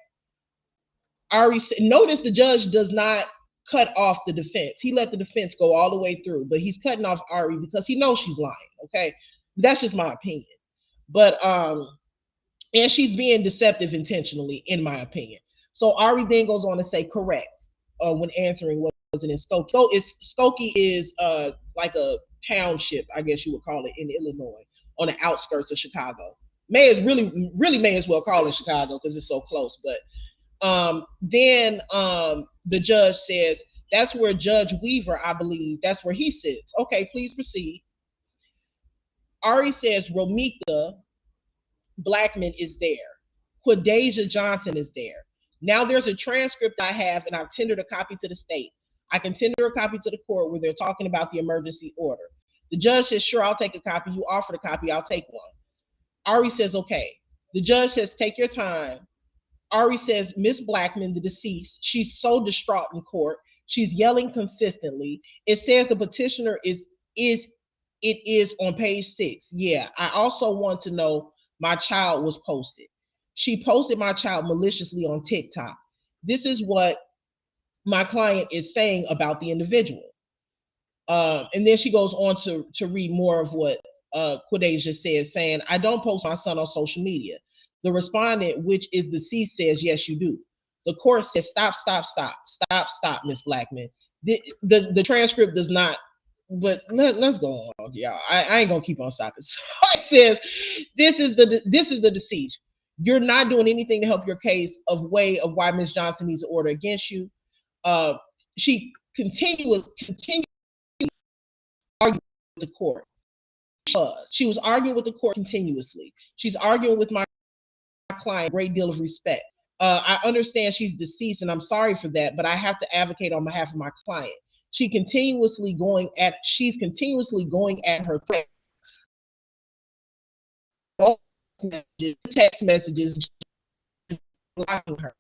Ari said, notice the judge does not cut off the defense. He let the defense go all the way through, but he's cutting off Ari because he knows she's lying, okay? That's just my opinion. But, and she's being deceptive intentionally, in my opinion. So Ari then goes on to say correct when answering what was it in Skokie. So Skokie is like a township, I guess you would call it, in Illinois, on the outskirts of Chicago. Really may as well call it Chicago because it's so close. But then the judge says, that's where Judge Weaver, I believe, that's where he sits. Okay, please proceed. Ari says Romika Blackman is there. Quadeja Johnson is there. Now there's a transcript I have, and I've tendered a copy to the state. I can tender a copy to the court where they're talking about the emergency order. The judge says, sure, I'll take a copy. You offered a copy, I'll take one. Ari says, okay. The judge says, take your time. Ari says, Miss Blackman, the deceased, she's so distraught in court. She's yelling consistently. It says the petitioner is on page 6. Yeah, I also want to know my child was posted. She posted my child maliciously on TikTok. This is what my client is saying about the individual. And then she goes on to read more of what Quadeja says, saying, I don't post my son on social media. The respondent, which is deceased, says, yes, you do. The court says, stop, Miss Blackman. The transcript does not, but let's go on, y'all. I ain't gonna keep on stopping. So it says, this is the deceased. You're not doing anything to help your case of why Miss Johnson needs an order against you. She continued to argue with the court. She was arguing with the court continuously. She's arguing with my client, a great deal of respect. I understand she's deceased, and I'm sorry for that, but I have to advocate on behalf of my client. She's continuously going at her threat. Text messages blocking her.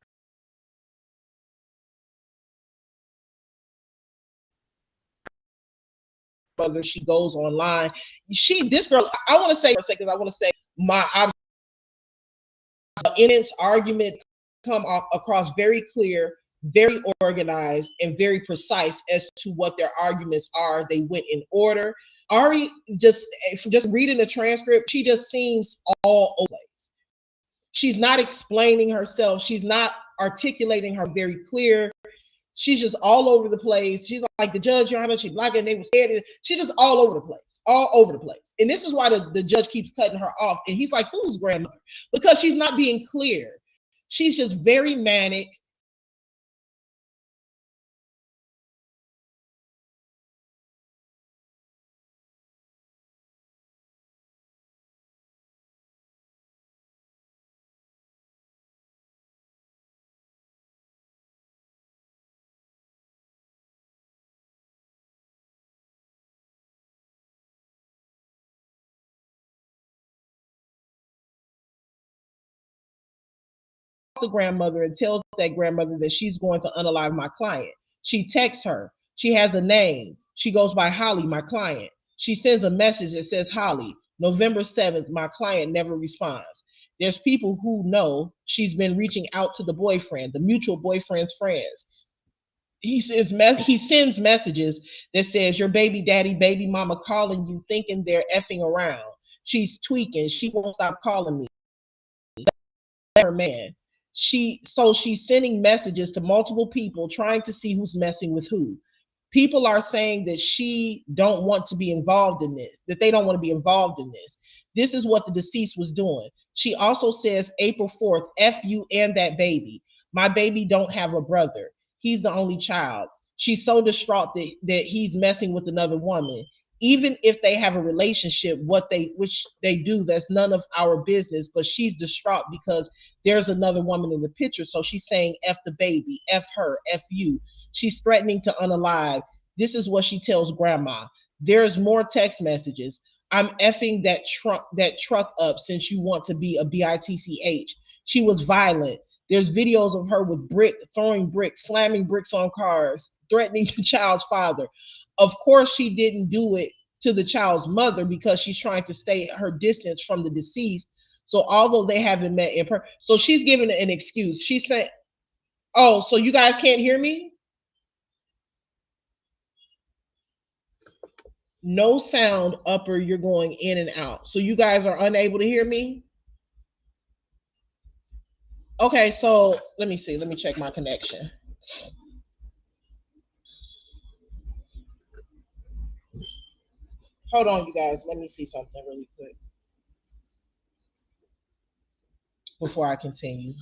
Whether she goes online, this girl, I want to say for a second, I want to say my in its argument come across very clear, very organized, and very precise as to what their arguments are. They went in order. Ari, just reading the transcript, she just seems all over the place. She's not explaining herself. She's not articulating her very clear. She's just all over the place. She's like the judge, Your Honor, she's black and they were scared. She's just all over the place. And this is why the judge keeps cutting her off. And he's like, who's grandmother? Because she's not being clear. She's just very manic. The grandmother and tells that grandmother that she's going to unalive my client. She texts her. She has a name. She goes by Holly, my client. She sends a message that says Holly, November 7th. My client never responds. There's people who know she's been reaching out to the boyfriend, the mutual boyfriend's friends. He sends messages that says your baby daddy, baby mama calling you, thinking they're effing around. She's tweaking. She won't stop calling me. Her man. She's sending messages to multiple people trying to see who's messing with who. People are saying that she don't want to be involved in this, that they don't want to be involved in this. This is what the deceased was doing. She also says April 4th, F you and that baby. My baby don't have a brother. He's the only child. She's so distraught that he's messing with another woman. Even if they have a relationship, which they do, that's none of our business, but she's distraught because there's another woman in the picture. So she's saying F the baby, F her, F you. She's threatening to unalive. This is what she tells grandma. There's more text messages. I'm effing that truck up since you want to be a bitch. She was violent. There's videos of her with throwing bricks, slamming bricks on cars, threatening the child's father. Of course, she didn't do it to the child's mother because she's trying to stay her distance from the deceased. So although they haven't met in person, so she's giving an excuse. She's saying, oh, so you guys can't hear me? No sound upper, you're going in and out. So you guys are unable to hear me? Okay, so let me see. Let me check my connection. Hold on, you guys. Let me see something really quick before I continue.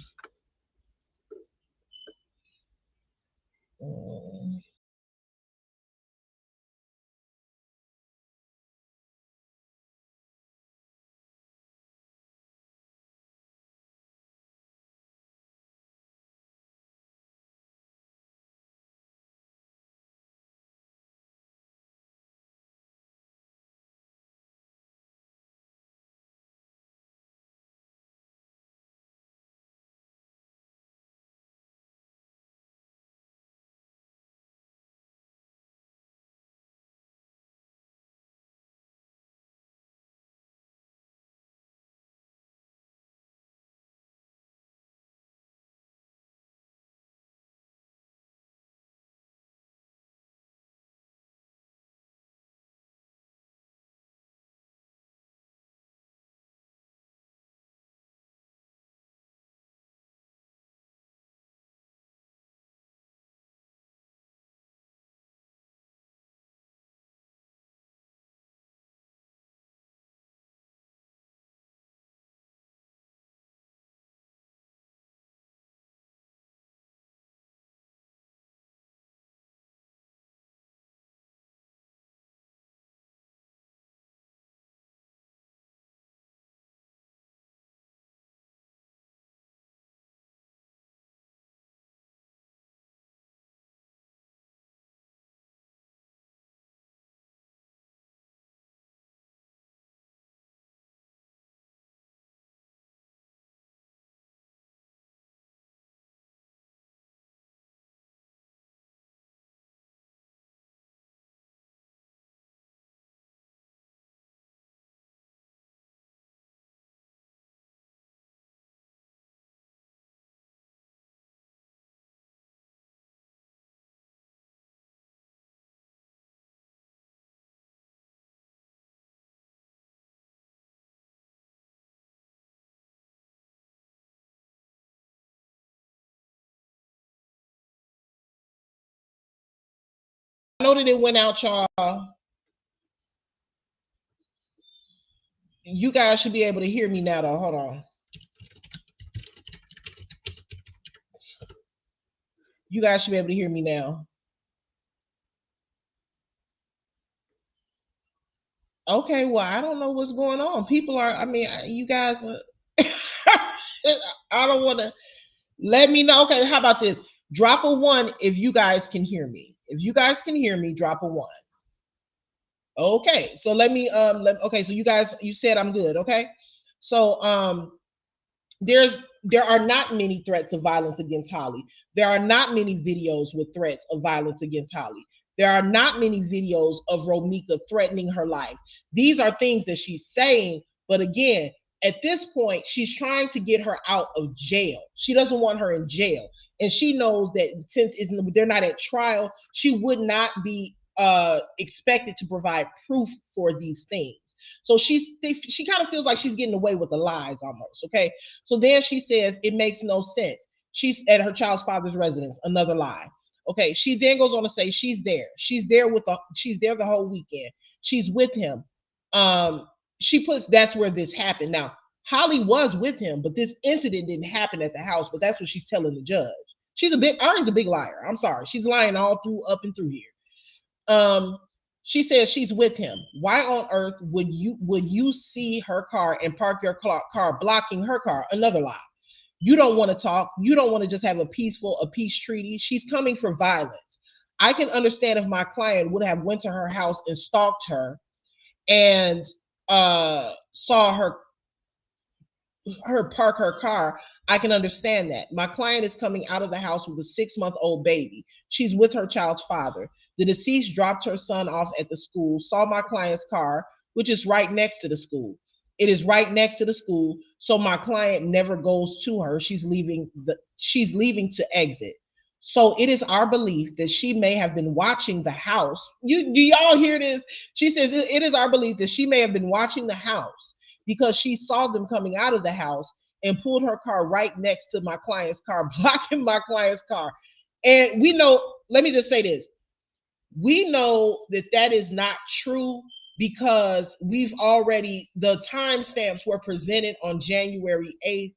know that it went out, y'all. You guys should be able to hear me now, though. Hold on. You guys should be able to hear me now. Okay, well, I don't know what's going on. People are, I mean, you guys, I don't want to let me know. Okay, how about this? Drop a one if you guys can hear me. If you guys can hear me, drop a one. Okay, so let me, okay, so you guys, you said I'm good. Okay, so, there are not many threats of violence against Holly. There are not many videos with threats of violence against Holly. There are not many videos of Romika threatening her life. These are things that she's saying, but again, at this point, she's trying to get her out of jail. She doesn't want her in jail. And she knows that since they're not at trial, she would not be expected to provide proof for these things. So she kind of feels like she's getting away with the lies almost. Okay. So then she says it makes no sense. She's at her child's father's residence, another lie. Okay. She then goes on to say she's there. She's there the whole weekend. She's with him. She puts that's where this happened. Now, Holly was with him, but this incident didn't happen at the house, but that's what she's telling the judge. Ari's a big liar. I'm sorry. She's lying all through up and through here. She says she's with him. Why on earth would you see her car and park your car blocking her car? Another lie. You don't want to talk. You don't want to just have a peace treaty. She's coming for violence. I can understand if my client would have went to her house and stalked her and saw her park her car. I can understand that. My client is coming out of the house with a 6-month-old baby. She's with her child's father. The deceased dropped her son off at the school, saw my client's car, which is right next to the school. It is right next to the school, so my client never goes to her. She's leaving to exit. So it is our belief that she may have been watching the house. Do y'all hear this? She says it is our belief that she may have been watching the house because she saw them coming out of the house and pulled her car right next to my client's car, blocking my client's car. And we know, let me just say this. We know that is not true because the timestamps were presented on January 8th.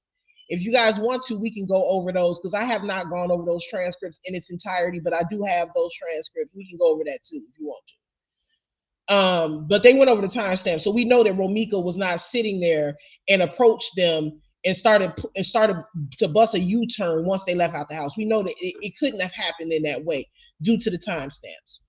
If you guys want to, we can go over those because I have not gone over those transcripts in its entirety, but I do have those transcripts. We can go over that too if you want to. But they went over the timestamp. So we know that Romika was not sitting there and approached them and started to bust a U-turn once they left out the house. We know that it couldn't have happened in that way due to the timestamps.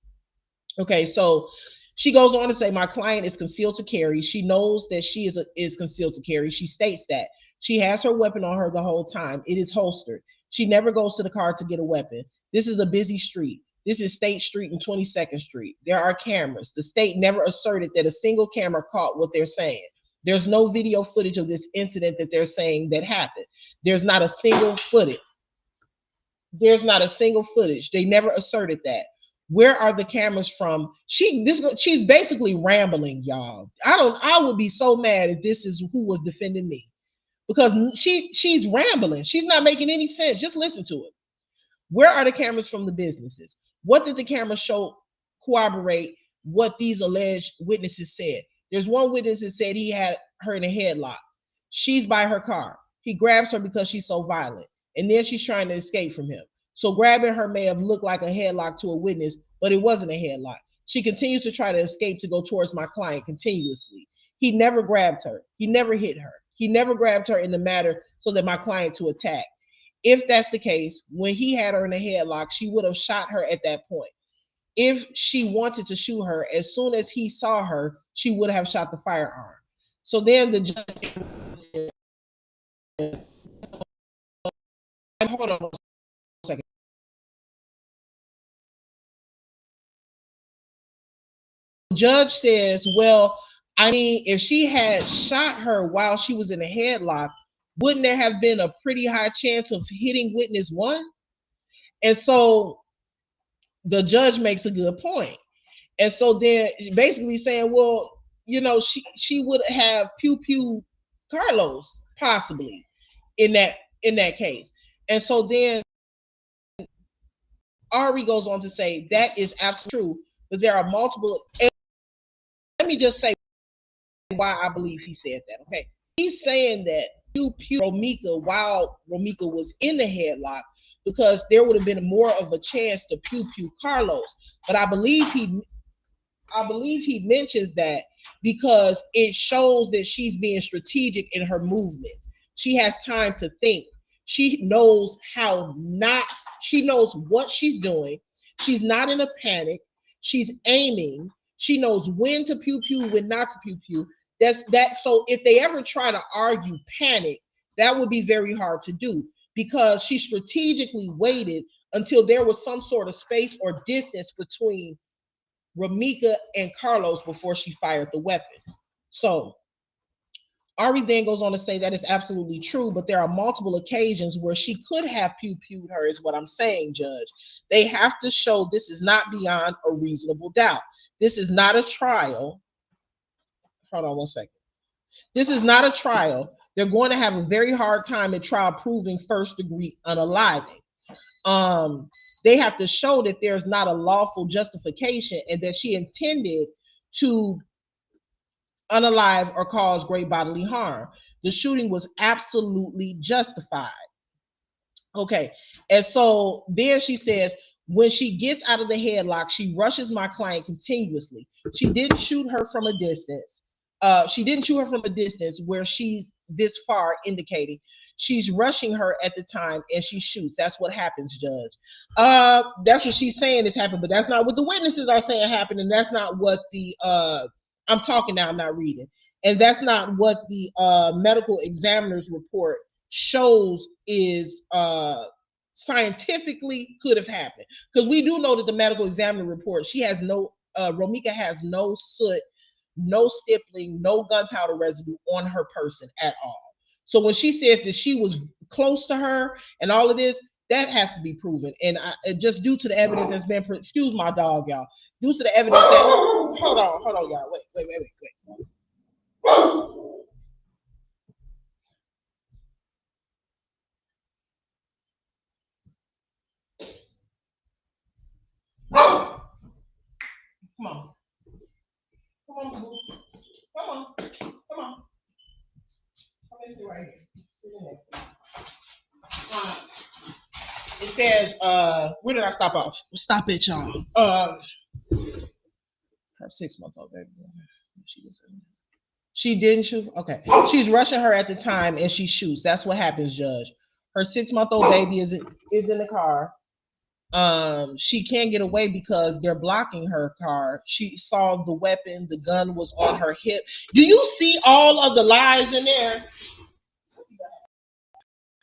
Okay, so she goes on to say, my client is concealed to carry. She knows that she is concealed to carry. She states that. She has her weapon on her the whole time. It is holstered. She never goes to the car to get a weapon. This is a busy street. This is State Street and 22nd Street. There are cameras. The state never asserted that a single camera caught what they're saying. There's no video footage of this incident that they're saying that happened. There's not a single footage. They never asserted that. Where are the cameras from? She's basically rambling, y'all. I would be so mad if this is who was defending me. Because she's rambling. She's not making any sense. Just listen to it. Where are the cameras from the businesses? What did the cameras show corroborate what these alleged witnesses said? There's one witness that said he had her in a headlock. She's by her car. He grabs her because she's so violent. And then she's trying to escape from him. So grabbing her may have looked like a headlock to a witness, but it wasn't a headlock. She continues to try to escape to go towards my client continuously. He never grabbed her. He never hit her. He never grabbed her in the matter so that my client to attack. If that's the case, when he had her in a headlock, she would have shot her at that point. If she wanted to shoot her, as soon as he saw her, she would have shot the firearm. So then the judge said, hold on a second. The judge says, well, I mean, if she had shot her while she was in a headlock, wouldn't there have been a pretty high chance of hitting witness one? And so the judge makes a good point. And so then basically saying, well, you know, she would have pew Carlos possibly in that case. And so then Ari goes on to say that is absolutely true, but there are multiple. And let me just say why I believe he said that. Okay, he's saying that pew pew Romika while Romika was in the headlock because there would have been more of a chance to pew pew Carlos. But I believe he mentions that because it shows that she's being strategic in her movements. She has time to think. She knows she knows what she's doing. She's not in a panic. She's aiming. She knows when to pew pew, when not to pew pew. That's that. So if they ever try to argue panic, that would be very hard to do because she strategically waited until there was some sort of space or distance between Ramika and Carlos before she fired the weapon. So Ari then goes on to say that is absolutely true, but there are multiple occasions where she could have pew-pewed her, is what I'm saying, Judge. They have to show this is not beyond a reasonable doubt. This is not a trial. Hold on one second. This is not a trial. They're going to have a very hard time at trial proving first-degree unaliving. They have to show that there's not a lawful justification and that she intended to unalive or cause great bodily harm. The shooting was absolutely justified. Okay, and so then she says, when she gets out of the headlock, she rushes my client continuously. She didn't shoot her from a distance. She didn't shoot her from a distance where she's this far, indicating she's rushing her at the time and she shoots. That's what happens, Judge. That's what she's saying is happened, but that's not what the witnesses are saying happened, and that's not what the I'm talking now, I'm not reading. And that's not what the medical examiner's report shows is scientifically could have happened. Because we do know that the medical examiner report, she has no, Romika has no soot, no stippling, no gunpowder residue on her person at all. So when she says that she was close to her and all of this, that has to be proven. And just due to the evidence that's been, excuse my dog, y'all, due to the evidence that, hold on, y'all, wait. Come on. Come on, boo. Come on. Come on. Let me see right here. It says, where did I stop off? Stop it, y'all. Her 6-month-old baby. She didn't shoot? Okay. She's rushing her at the time and she shoots. That's what happens, Judge. Her 6-month-old baby is in the car. She can't get away because they're blocking her car. She saw the weapon, the gun was on her hip. Do you see all of the lies in there?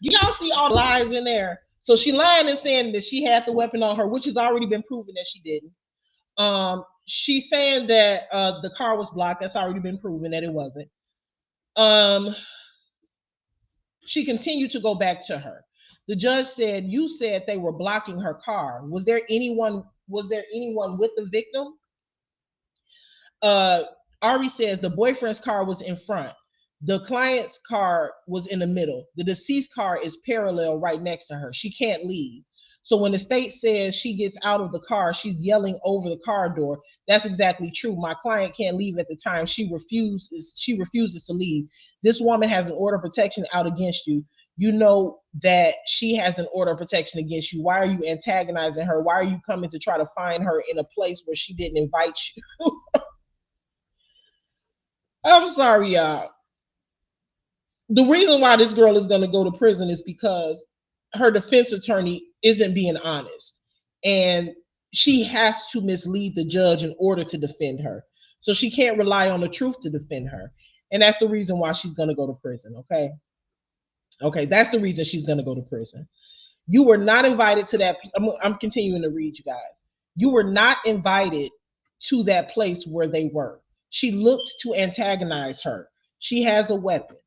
Y'all see all the lies in there? So she lying and saying that she had the weapon on her, which has already been proven that she didn't. She's saying that the car was blocked. That's already been proven that it wasn't. She continued to go back to her. The judge said, "You said they were blocking her car. Was there anyone with the victim?" Ari says the boyfriend's car was in front. The client's car was in the middle. The deceased car is parallel right next to her. She can't leave. So when the state says she gets out of the car, she's yelling over the car door. That's exactly true. My client can't leave at the time. She refuses to leave. This woman has an order of protection out against you. You know that she has an order of protection against you. Why are you antagonizing her? Why are you coming to try to find her in a place where she didn't invite you? I'm sorry, y'all. The reason why this girl is going to go to prison is because her defense attorney isn't being honest. And she has to mislead the judge in order to defend her. So she can't rely on the truth to defend her. And that's the reason why she's going to go to prison, okay? Okay, that's the reason she's going to go to prison. You were not invited to that. I'm continuing to read, you guys. You were not invited to that place where they were. She looked to antagonize her. She has a weapon.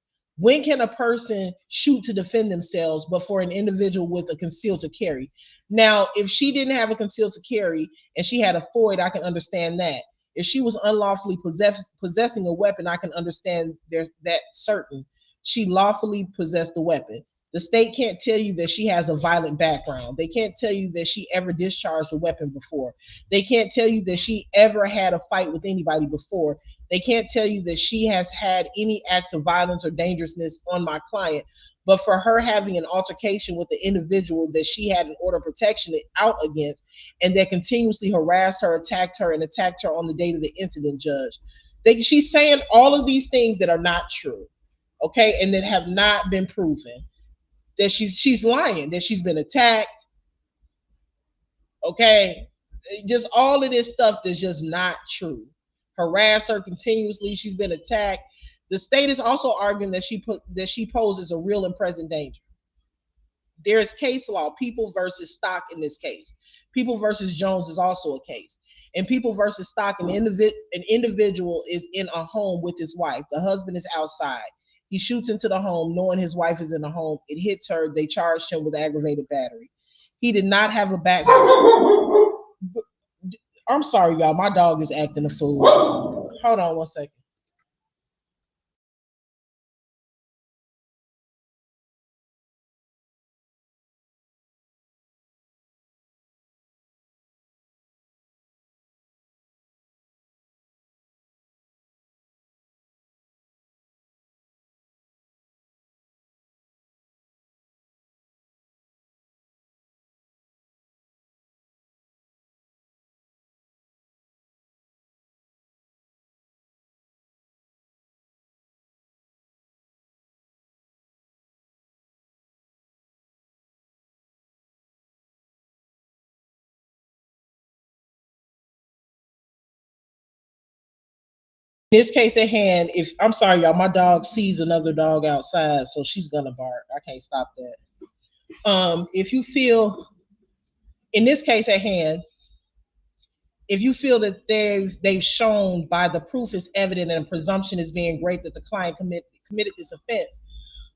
When can a person shoot to defend themselves, but for an individual with a concealed to carry? Now, if she didn't have a concealed to carry and she had a FOID, I can understand that. If she was unlawfully possessing a weapon, I can understand there's that certain. She lawfully possessed the weapon. The state can't tell you that she has a violent background. They can't tell you that she ever discharged a weapon before. They can't tell you that she ever had a fight with anybody before. They can't tell you that she has had any acts of violence or dangerousness on my client. But for her having an altercation with the individual that she had an order of protection out against, and that continuously harassed her, attacked her, and attacked her on the date of the incident, Judge, she's saying all of these things that are not true, okay, and that have not been proven. That she's lying, that she's been attacked, okay, just all of this stuff that's just not true. Harassed her continuously, she's been attacked. The state is also arguing that she poses a real and present danger. There's case law, People versus Stock in this case. People versus Jones is also a case. In People versus Stock, an individual is in a home with his wife. The husband is outside. He shoots into the home knowing his wife is in the home. It hits her. They charged him with aggravated battery. He did not have a background. I'm sorry, y'all. My dog is acting a fool. Hold on one second. In this case at hand, if I'm sorry, y'all, my dog sees another dog outside, so she's gonna bark. I can't stop that. If you feel, in this case at hand, if you feel that they've shown by the proof is evident and presumption is being great that the client committed this offense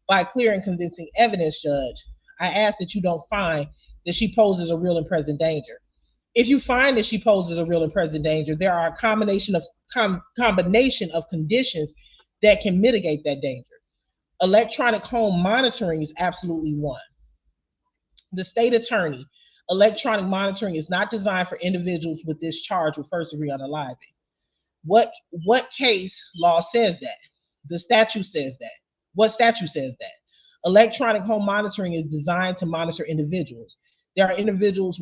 by clear and convincing evidence, Judge, I ask that you don't find that she poses a real and present danger. If you find that she poses a real and present danger, there are a combination of conditions that can mitigate that danger. Electronic home monitoring is absolutely one. The state attorney, electronic monitoring is not designed for individuals with this charge with first degree unaliving. What case law says that? The statute says that. What statute says that? Electronic home monitoring is designed to monitor individuals. There are individuals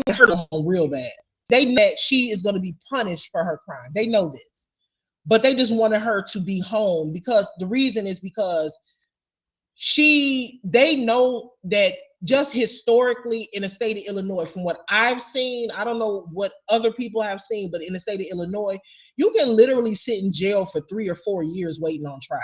hurt her real bad. They know that she is going to be punished for her crime. They know this, but they just wanted her to be home because the reason is because they know that just historically in the state of Illinois, from what I've seen, I don't know what other people have seen, but in the state of Illinois, you can literally sit in jail for 3 or 4 years waiting on trial.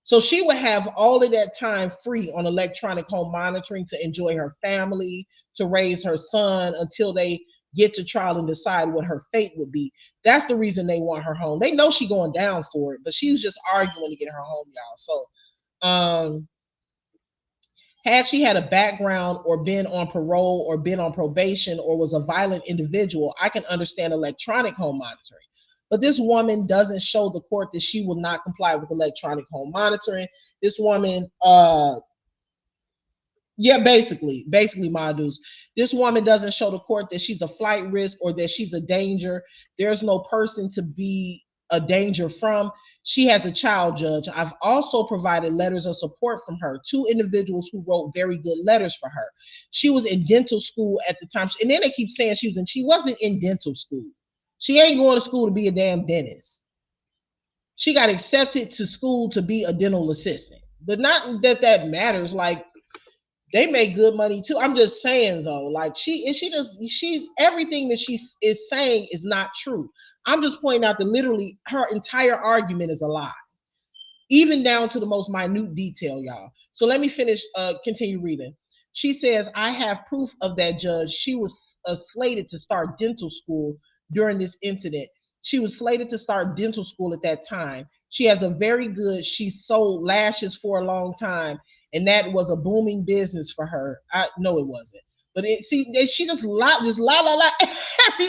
So she would have all of that time free on electronic home monitoring to enjoy her family, to raise her son until they get to trial and decide what her fate would be. That's the reason they want her home. They know she's going down for it, but she was just arguing to get her home, y'all. So had she had a background or been on parole or been on probation or was a violent individual, I can understand electronic home monitoring. But this woman doesn't show the court that she will not comply with electronic home monitoring. This woman, basically, Madus. This woman doesn't show the court that she's a flight risk or that she's a danger. There's no person to be a danger from. She has a child, Judge. I've also provided letters of support from her, 2 individuals who wrote very good letters for her. She was in dental school at the time. And then they keep saying she wasn't in dental school. She ain't going to school to be a damn dentist. She got accepted to school to be a dental assistant. But not that matters. Like, they make good money too. I'm just saying though, like she's everything that she is saying is not true. I'm just pointing out that literally her entire argument is a lie, even down to the most minute detail, y'all. So let me continue reading. She says, I have proof of that, Judge. She was slated to start dental school during this incident. She was slated to start dental school at that time. She has she sold lashes for a long time. and that was a booming business for her. I no, it wasn't. But she just la.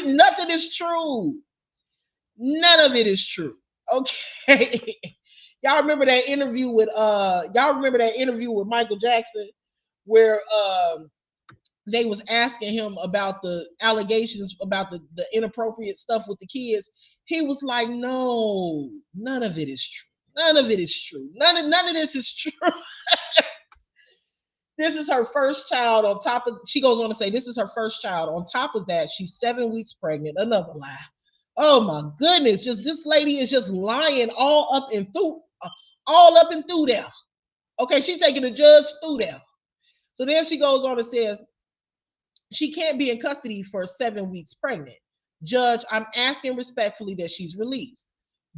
Nothing is true. None of it is true. Okay. Y'all remember that interview with Michael Jackson where they was asking him about the allegations about the inappropriate stuff with the kids. He was like, no, none of it is true. None of it is true. None of this is true. This is her first child on top of, she goes on to say, this is her first child. On top of that, she's 7 weeks pregnant. Another lie. Oh my goodness. Just this lady is just lying all up and through there. Okay, she's taking the judge through there. So then she goes on and says, she can't be in custody for 7 weeks pregnant. Judge, I'm asking respectfully that she's released.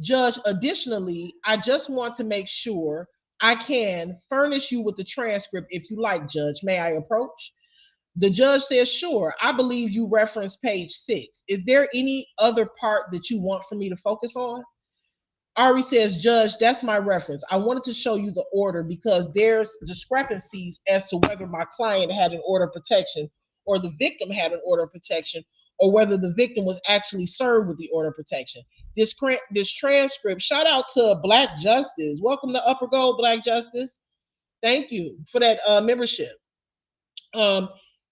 Judge, additionally, I just want to make sure I can furnish you with the transcript if you like, Judge. May I approach? The judge says, sure. I believe you referenced page 6. Is there any other part that you want for me to focus on? Ari says, Judge, that's my reference. I wanted to show you the order because there's discrepancies as to whether my client had an order of protection or the victim had an order of protection or whether the victim was actually served with the order of protection. This transcript, shout out to Black Justice. Welcome to Upper Gold, Black Justice. Thank you for that membership.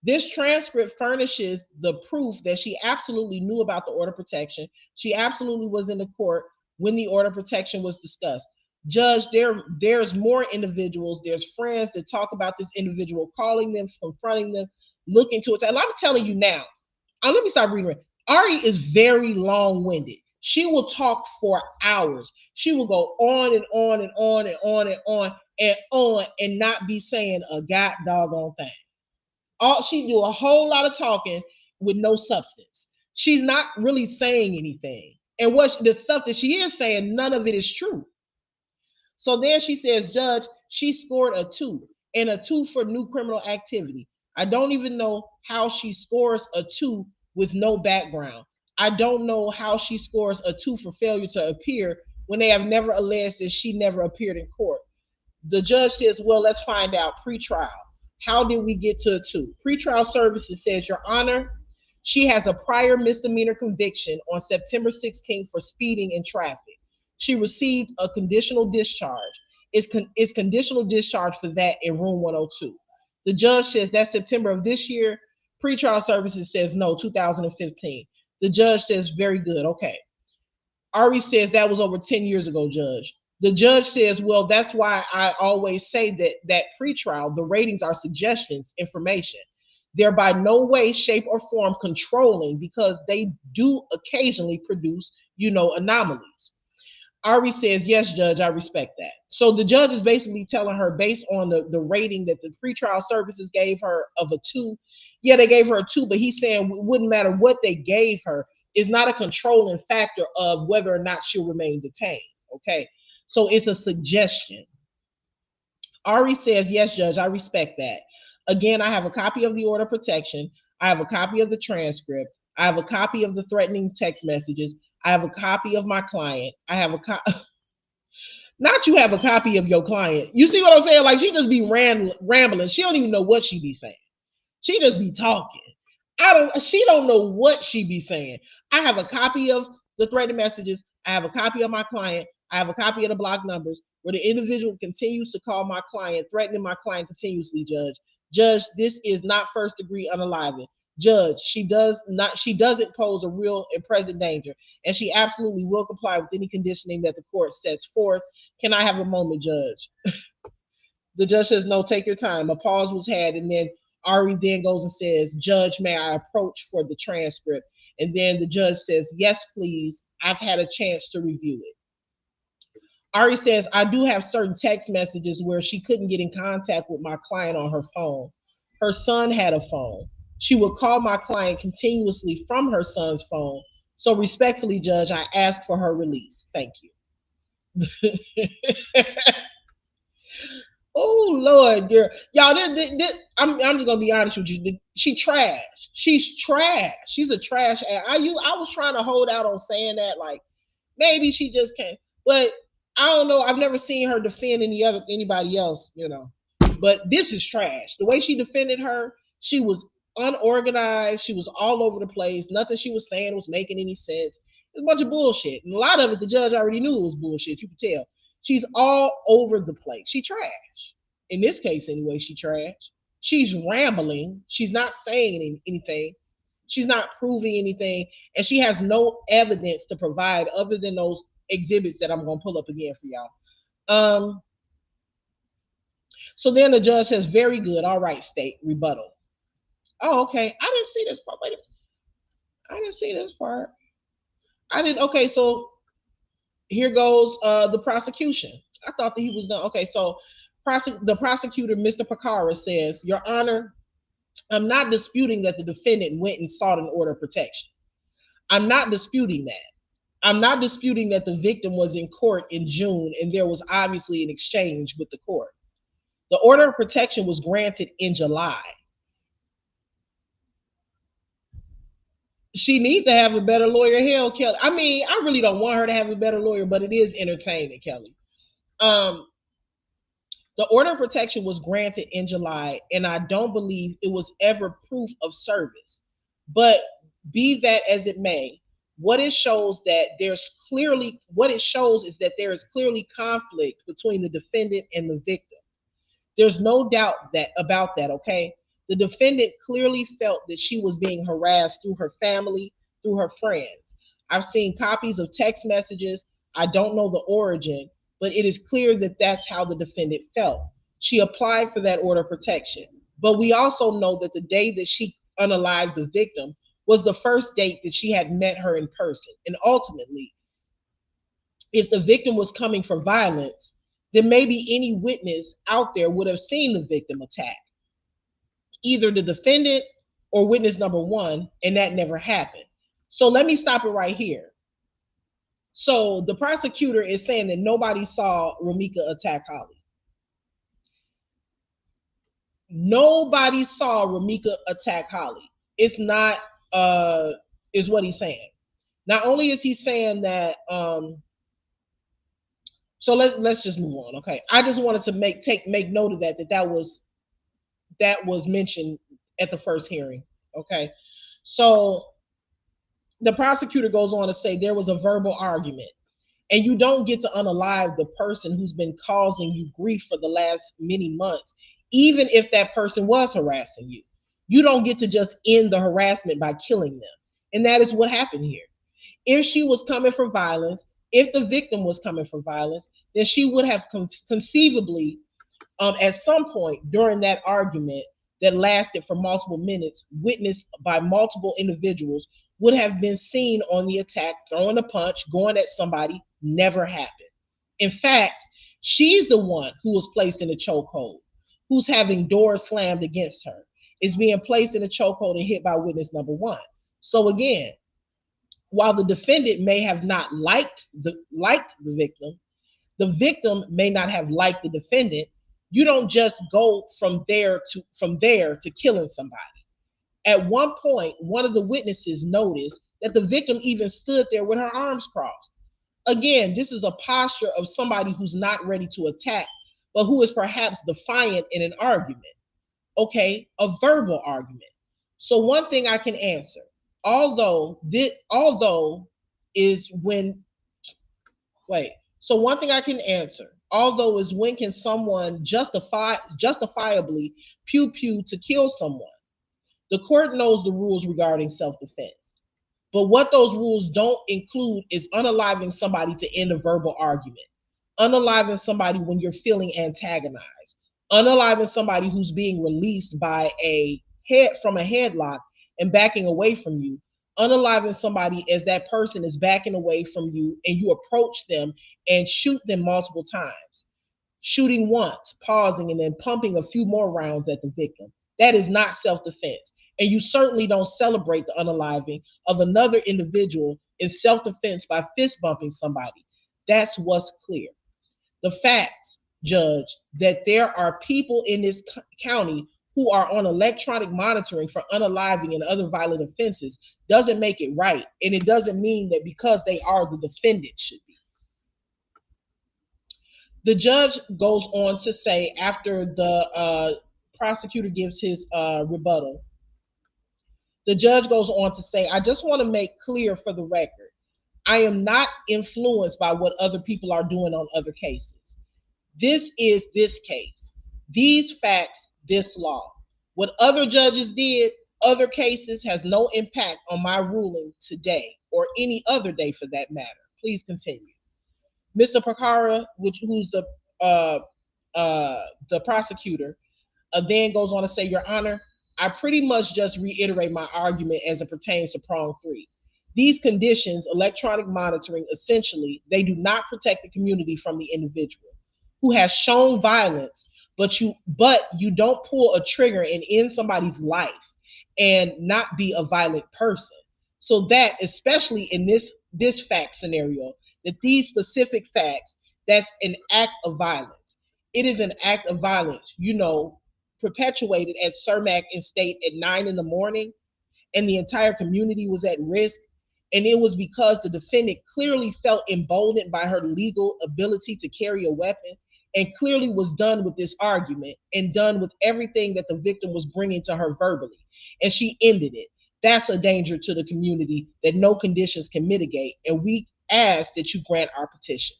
This transcript furnishes the proof that she absolutely knew about the order of protection. She absolutely was in the court when the order of protection was discussed. Judge, there's more individuals, there's friends that talk about this individual, calling them, confronting them, looking to it. And I'm telling you now, let me stop reading. Ari is very long-winded. She will talk for hours. She will go on and on and on and on and on and not be saying a god doggone thing. She do a whole lot of talking with no substance. She's not really saying anything. And the stuff that she is saying, none of it is true. So then she says, Judge, she scored a 2 and a 2 for new criminal activity. I don't even know how she scores a 2 with no background. I don't know how she scores a 2 for failure to appear when they have never alleged that she never appeared in court. The judge says, well, let's find out pre-trial. How did we get to a 2? Pre-trial services says, Your Honor, she has a prior misdemeanor conviction on September 16th for speeding in traffic. She received a conditional discharge. It's conditional discharge for that in room 102. The judge says that's September of this year. Pre-trial services says no, 2015. The judge says very good. Okay. Ari says that was over 10 years ago, Judge. The judge says, well, that's why I always say that pre-trial, the ratings are suggestions, information. They're by no way, shape, or form controlling because they do occasionally produce, anomalies. Ari says, yes, Judge, I respect that. So the judge is basically telling her, based on the rating that the pretrial services gave her of a 2, yeah, they gave her a 2, but he's saying it wouldn't matter what they gave her. It's not a controlling factor of whether or not she'll remain detained, okay? So it's a suggestion. Ari says, yes, Judge, I respect that. Again, I have a copy of the order of protection. I have a copy of the transcript. I have a copy of the threatening text messages. I have a copy of my client. I have a not you have a copy of your client. You see what I'm saying? Like she just be rambling. She don't even know what she be saying. She just be talking. She don't know what she be saying. I have a copy of the threatening messages. I have a copy of my client. I have a copy of the block numbers where the individual continues to call my client, threatening my client continuously, Judge. Judge, this is not first degree unaliving. Judge, she doesn't pose a real and present danger, and she absolutely will comply with any conditioning that the court sets forth. Can I have a moment, Judge? The judge says, no, take your time. A pause was had, and then Ari then goes and says, Judge, may I approach for the transcript? And then the judge says, yes, please. I've had a chance to review it. Ari says, I do have certain text messages where she couldn't get in contact with my client on her phone. Her son had a phone. She would call my client continuously from her son's phone. So respectfully, Judge, I ask for her release. Thank you. Oh, Lord, girl. Y'all, I'm just going to be honest with you. She trash. She's trash. She's a trash ass. I was trying to hold out on saying that, like, maybe she just can't. But I don't know. I've never seen her defend anybody else, But but this is trash. The way she defended her, she was unorganized. She was all over the place. Nothing she was saying was making any sense. It's a bunch of bullshit. And a lot of it, the judge already knew it was bullshit. You could tell. She's all over the place. She trash. In this case, anyway, she trash. She's rambling. She's not saying anything. She's not proving anything. And she has no evidence to provide other than those exhibits that I'm going to pull up again for y'all. So then the judge says, very good. All right, state rebuttal. Oh, okay. I didn't see this part. Wait a minute. I didn't see this part. I didn't. Okay, so here goes the prosecution. I thought that he was done. Okay, so the prosecutor, Mr. Picara, says, Your Honor, I'm not disputing that the defendant went and sought an order of protection. I'm not disputing that. I'm not disputing that the victim was in court in June and there was obviously an exchange with the court. The order of protection was granted in July. She needs to have a better lawyer. Hell, Kelly. I mean, I really don't want her to have a better lawyer, but it is entertaining, Kelly. The order of protection was granted in July, and I don't believe it was ever proof of service. But be that as it may, what it shows is that there is clearly conflict between the defendant and the victim. There's no doubt about that, okay? The defendant clearly felt that she was being harassed through her family, through her friends. I've seen copies of text messages. I don't know the origin, but it is clear that that's how the defendant felt. She applied for that order of protection. But we also know that the day that she unalived the victim was the first date that she had met her in person. And ultimately, if the victim was coming for violence, then maybe any witness out there would have seen the victim attack, either the defendant or witness number one, and that never happened. So let me stop it right here. So the prosecutor is saying that nobody saw Ramika attack Holly. Nobody saw Ramika attack Holly. It's not, is what he's saying. Not only is he saying that, so let's just move on, okay? I just wanted to make note of that was mentioned at the first hearing, okay? So the prosecutor goes on to say there was a verbal argument, and you don't get to unalive the person who's been causing you grief for the last many months, even if that person was harassing you. You don't get to just end the harassment by killing them. And that is what happened here. If she was coming for violence, if the victim was coming for violence, then she would have conceivably, at some point during that argument that lasted for multiple minutes, witnessed by multiple individuals, would have been seen on the attack, throwing a punch, going at somebody. Never happened. In fact, she's the one who was placed in a chokehold, who's having doors slammed against her, is being placed in a chokehold and hit by witness number one. So again, while the defendant may have not liked the victim may not have liked the defendant. You don't just go from there to killing somebody. At one point, one of the witnesses noticed that the victim even stood there with her arms crossed. Again, this is a posture of somebody who's not ready to attack, but who is perhaps defiant in an argument. Okay, a verbal argument. So one thing I can answer, so one thing I can answer, although is when can someone justifiably pew to kill someone? The court knows the rules regarding self-defense. But what those rules don't include is unaliving somebody to end a verbal argument, unaliving somebody when you're feeling antagonized, unaliving somebody who's being released by from a headlock and backing away from you, unaliving somebody as that person is backing away from you and you approach them and shoot them multiple times, shooting once, pausing, and then pumping a few more rounds at the victim. That is not self-defense. And you certainly don't celebrate the unaliving of another individual in self-defense by fist bumping somebody. That's what's clear. The facts, Judge, that there are people in this county who are on electronic monitoring for unaliving and other violent offenses doesn't make it right. And it doesn't mean that because they are, the defendant should be. The judge goes on to say, after the prosecutor gives his rebuttal, the judge goes on to say, I just want to make clear for the record, I am not influenced by what other people are doing on other cases. This is this case. These facts, this law. What other judges did, other cases, has no impact on my ruling today or any other day for that matter. Please continue. Mr. Pakara, who's uh, the prosecutor, then goes on to say, Your Honor, I pretty much just reiterate my argument as it pertains to prong 3. These conditions, electronic monitoring, essentially, they do not protect the community from the individual who has shown violence, but you don't pull a trigger and end somebody's life and not be a violent person. So that, especially in this fact scenario, that these specific facts, that's an act of violence. It is an act of violence, perpetuated at Cermak and State at 9 in the morning, and the entire community was at risk. And it was because the defendant clearly felt emboldened by her legal ability to carry a weapon, and clearly was done with this argument and done with everything that the victim was bringing to her verbally. And she ended it. That's a danger to the community that no conditions can mitigate. And we ask that you grant our petition.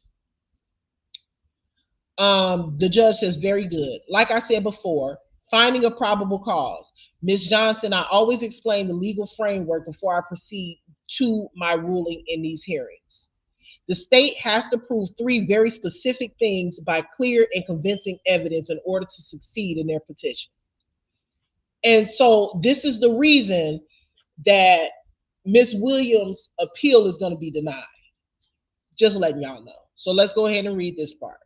The judge says, very good. Like I said before, finding a probable cause. Ms. Johnson, I always explain the legal framework before I proceed to my ruling in these hearings. The state has to prove 3 very specific things by clear and convincing evidence in order to succeed in their petition. And so this is the reason that Ms. Williams' appeal is going to be denied. Just letting y'all know. So let's go ahead and read this part.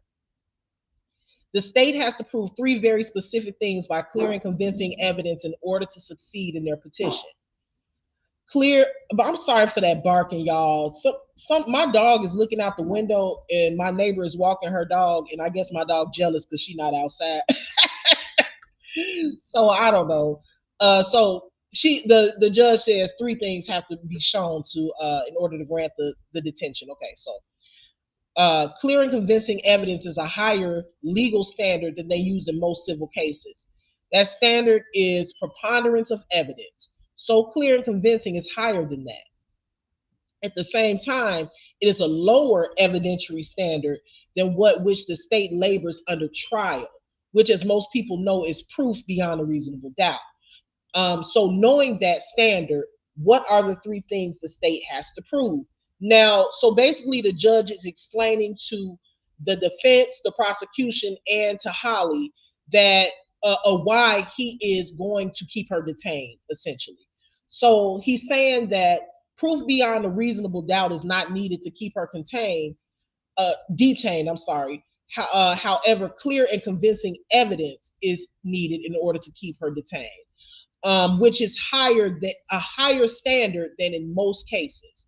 The state has to prove 3 very specific things by clear and convincing evidence in order to succeed in their petition. Clear, but I'm sorry for that barking, y'all. My dog is looking out the window, and my neighbor is walking her dog, and I guess my dog jealous because she's not outside. So I don't know. So the judge says 3 things have to be shown to in order to grant the detention. Okay, so clear and convincing evidence is a higher legal standard than they use in most civil cases. That standard is preponderance of evidence. So clear and convincing is higher than that. At the same time, it is a lower evidentiary standard than which the state labors under trial, which, as most people know, is proof beyond a reasonable doubt. So knowing that standard, what are the 3 things the state has to prove? Now, so basically the judge is explaining to the defense, the prosecution, and to Holly that why he is going to keep her detained, essentially. So he's saying that proof beyond a reasonable doubt is not needed to keep her detained. However, clear and convincing evidence is needed in order to keep her detained, which is a higher standard than in most cases.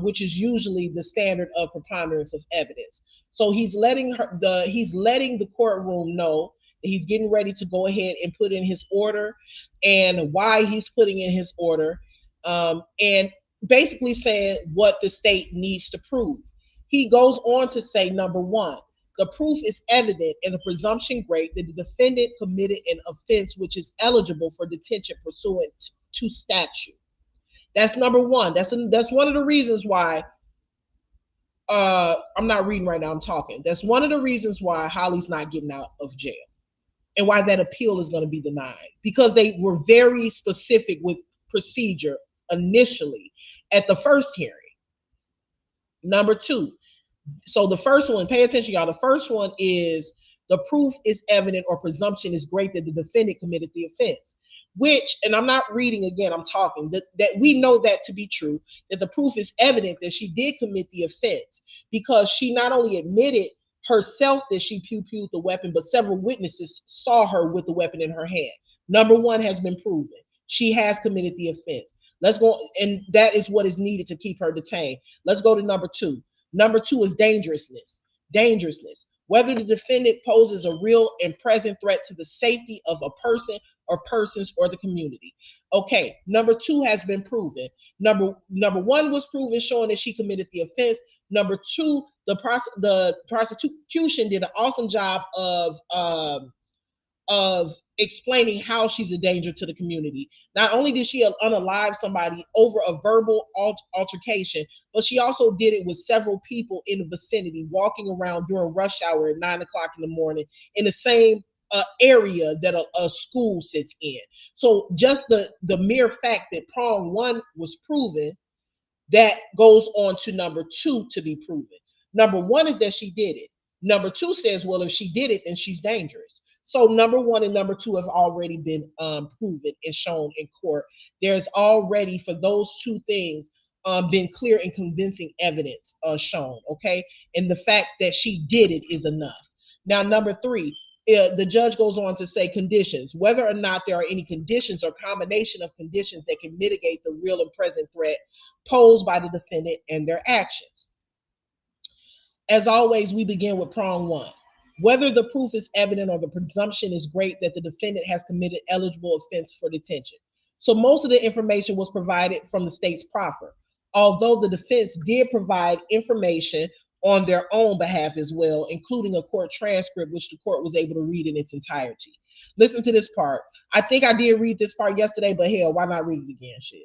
Which is usually the standard of preponderance of evidence. So he's letting the courtroom know that he's getting ready to go ahead and put in his order, and why he's putting in his order, and basically saying what the state needs to prove. He goes on to say, number 1, the proof is evident and the presumption great that the defendant committed an offense which is eligible for detention pursuant to statute. That's number 1. That's one of the reasons why I'm not reading right now, I'm talking. That's one of the reasons why Holly's not getting out of jail and why that appeal is going to be denied, because they were very specific with procedure initially at the first hearing. Number 2. So the first one, pay attention, y'all. The first one is the proof is evident or presumption is great that the defendant committed the offense. Which, and I'm not reading again, I'm talking, that we know that to be true, that the proof is evident that she did commit the offense, because she not only admitted herself that she pew-pewed the weapon, but several witnesses saw her with the weapon in her hand. Number 1 has been proven. She has committed the offense. Let's go, and that is what is needed to keep her detained. Let's go to number 2. Number 2 is dangerousness. Dangerousness. Whether the defendant poses a real and present threat to the safety of a person or persons or the community. Okay, number 2 has been proven. Number 1 was proven, showing that she committed the offense. Number two, the prosecution did an awesome job of explaining how she's a danger to the community. Not only did she unalive somebody over a verbal altercation, but she also did it with several people in the vicinity walking around during rush hour at 9 o'clock in the morning in the same area that a school sits in. So just the mere fact that prong one was proven, that goes on to number two to be proven. Number one is that she did it. Number two says, well, if she did it, then she's dangerous. So number one and number two have already been proven and shown in court. There's already, for those two things, been clear and convincing evidence shown. Okay, and the fact that she did it is enough. Now, number three, the judge goes on to say conditions, whether or not there are any conditions or combination of conditions that can mitigate the real and present threat posed by the defendant and their actions. As always, we begin with prong one. Whether the proof is evident or the presumption is great that the defendant has committed eligible offense for detention. So most of the information was provided from the state's proffer, although the defense did provide information on their own behalf as well, including a court transcript, which the court was able to read in its entirety. Listen to this part. I think I did read this part yesterday, but hell, why not read it again? Shit.